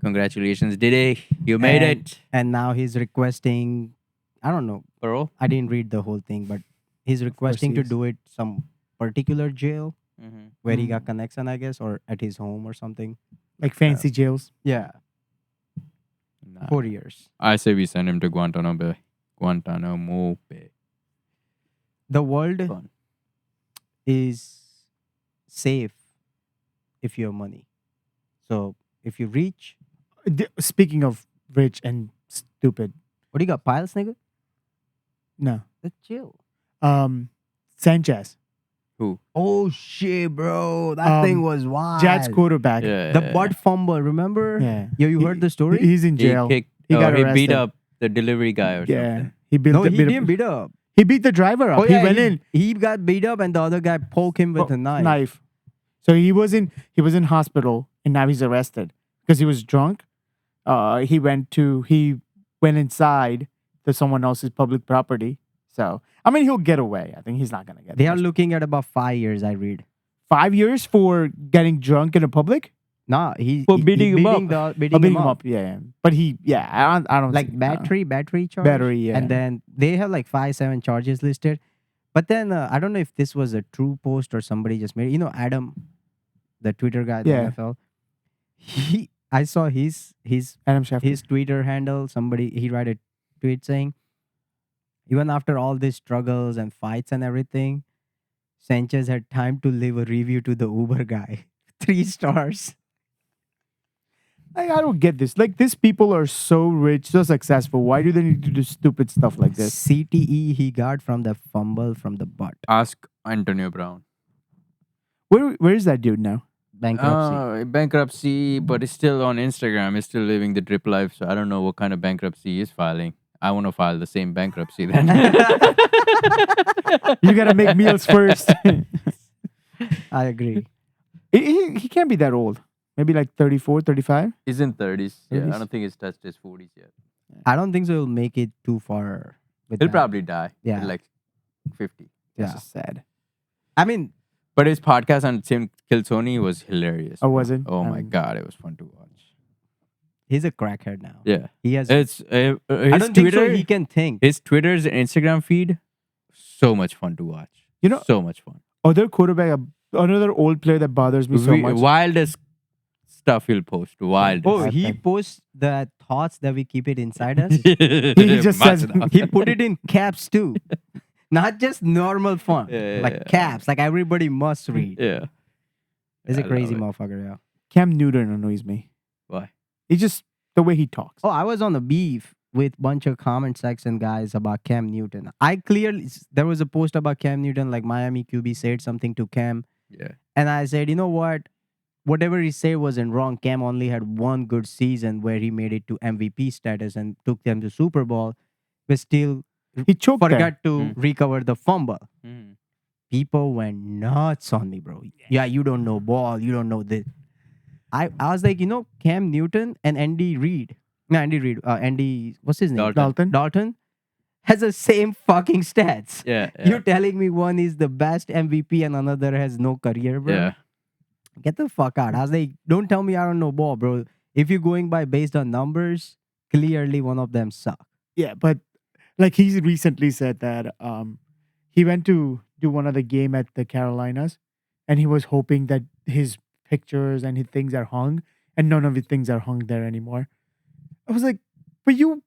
Congratulations, Diddy. You made And- it. And now he's requesting. I don't know. Parole? I didn't read the whole thing, but he's requesting to is. do it some particular jail Mm-hmm. where he got connection, I guess, or at his home or something. Like fancy jails. Yeah, Nah. 4 years. I say we send him to Guantanamo Bay. Guantanamo Bay. The world Fun. is safe if you have money. So if you reach, Speaking of rich and stupid, what do you got? Piles, nigga? no. Let's chill. Sanchez, Who? Oh shit, bro! That thing was wild. Jets quarterback. Yeah. The butt fumble. Remember? Yeah. Yo, you He- heard the story? He's in jail. He kicked. He got he beat arrested. up the delivery guy or Yeah. something. He beat No, the, he beat, didn't beat up. he beat the driver up. Oh, yeah, he went in He got beat up, and the other guy poked him with a knife. So he was in hospital and now he's arrested because he was drunk. He went inside to someone else's public property. So I mean he'll get away. I think he's not gonna get They are much. looking at about 5 years. I read 5 years for getting drunk in a public? Nah, For beating him up. Beating Beating him him up. up. Yeah. But I don't Like see- battery charge. Battery, yeah. And then they have like 5-7 charges listed. But then I don't know if this was a true post or somebody just made it. You know, Adam, the Twitter guy, the Yeah. NFL. I saw his Adam Schefter. his Twitter handle. He write a tweet saying, even after all these struggles and fights and everything, Sanchez had time to leave a review to the Uber guy. 3 stars. I don't get this. Like, these people are so rich, so successful. Why do they need to do stupid stuff like this? CTE he got from the fumble from the butt. Ask Antonio Brown. Where is that dude now? Bankruptcy. Bankruptcy, but he's still on Instagram. He's still living the drip life. So I don't know what kind of bankruptcy he's filing. I want to file the same bankruptcy then. You gotta make meals first. I agree. He can't be that old. Maybe like 34, 35. He's in 30s. Yeah, 30s? I don't think he's touched his 40s yet. I don't think so he'll make it too far. With He'll that. probably die. Yeah. At like 50. That's Yeah. just sad. I mean, But his podcast on Tim Kilsoni was hilarious. Oh, was it? Oh my Um, god, it was fun to watch. he's a crackhead now. Yeah, He has. it's I his don't think so. Twitter. He can think. His Twitter's and Instagram feed, so much fun to watch. You know- so much fun. Other quarterback, another old player that bothers me so much. Wildest stuff he'll post. Wild. Oh, I he think- posts the thoughts that we keep it inside us. He just says- He put it in caps too, not just normal font, Yeah, like yeah. caps, like everybody must read. Yeah. He's a I crazy love motherfucker. Yeah. Cam Newton annoys me. Why? It's just the way he talks. Oh, I was on the beef with bunch of comment section guys about Cam Newton. There was a post about Cam Newton, like Miami QB said something to Cam, Yeah. and I said, you know what? Whatever he said wasn't wrong. Cam only had one good season where he made it to MVP status and took them to Super Bowl, but still He choked there. forgot to Mm. recover the fumble. Mm. People went nuts on me, bro. Yeah, you don't know ball. You don't know this. I was like, you know, Cam Newton and Andy Reid. No, Andy Reid. Andy, what's his name? Dalton. Dalton has the same fucking stats. Yeah. You're telling me one is the best MVP and another has no career, bro? Yeah. Get the fuck out. I was like, don't tell me I don't know ball, bro. If you're going by based on numbers, clearly one of them suck. Yeah, but like he recently said that he went to do one other game at the Carolinas, and he was hoping that his pictures and his things are hung, and none of his things are hung there anymore. I was like, but you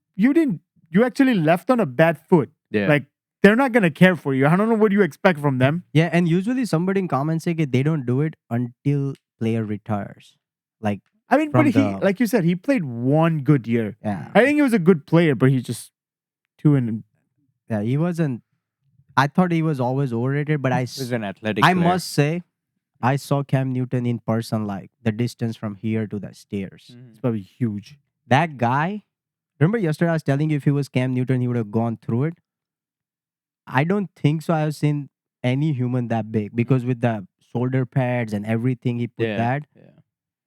actually left on a bad foot. Yeah. Like, they're not gonna care for you. I don't know what you expect from them. Yeah, and usually somebody in comments say they don't do it until player retires. Like, I mean, From but he, the- like you said, he played one good year. yeah. I think he was a good player, but he just two and Yeah, he wasn't. I thought he was always overrated, but He's an athletic I player. must say, I saw Cam Newton in person, like the distance from here to the stairs. Mhm. it's probably huge. That guy, remember yesterday I was telling you if he was Cam Newton, he would have gone through it. I don't think so. I've seen any human that big because with the shoulder pads and everything he put Yeah. that, Yeah.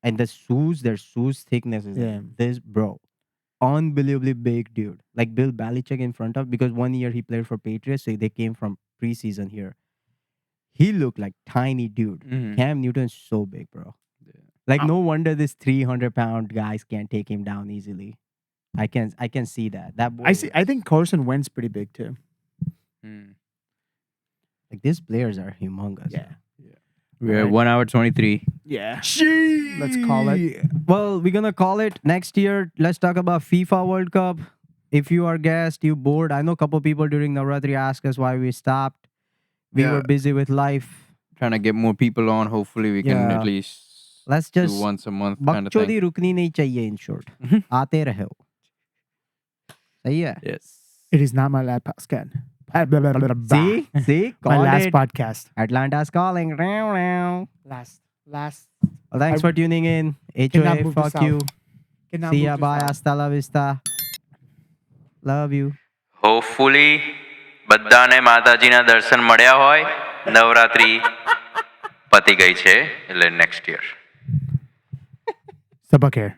and the shoes, their shoes thickness is Yeah. like this, bro. Unbelievably big dude. Like Bill Belichick in front of, because one year he played for Patriots, so they came from preseason here. He looked like tiny dude. Mhm. Cam Newton's so big, bro. Yeah. Like no wonder this 300-pound guys can't take him down easily. I can see that. That boy, I think Carson Wentz pretty big too. Mm. like these players are humongous. Yeah. We're at Alright. 1 hour 23. Yeah. Let's call it. Well, we're gonna call it next year. Let's talk about FIFA World Cup. If you are guest, you bored. I know a couple people during Navratri asked us why we stopped. We Yeah. were busy with life. Trying to get more people on. Hopefully, we can Yeah. at least Let's do just once a month kind of बकचोदी thing. रुकनी नहीं चाहिए in short. Mhm. आते रहो. सही है. Yes. It is not my last podcast. See, My call last it. podcast. Atlanta's calling. Row, row. Last. Well, thanks for tuning in. Cannot HOA, move fuck this you. Cannot See move ya, this bye, out. hasta la vista. Love you. Hopefully બધાને માતાજીના દર્શન મળ્યા હોય. નવરાત્રી પતી ગઈ છે એટલે next year. Sabak hair.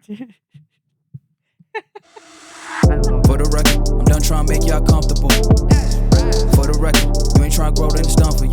For the record, I'm done trying to make y'all comfortable. For the record, you ain't trying to grow, then it's done for you.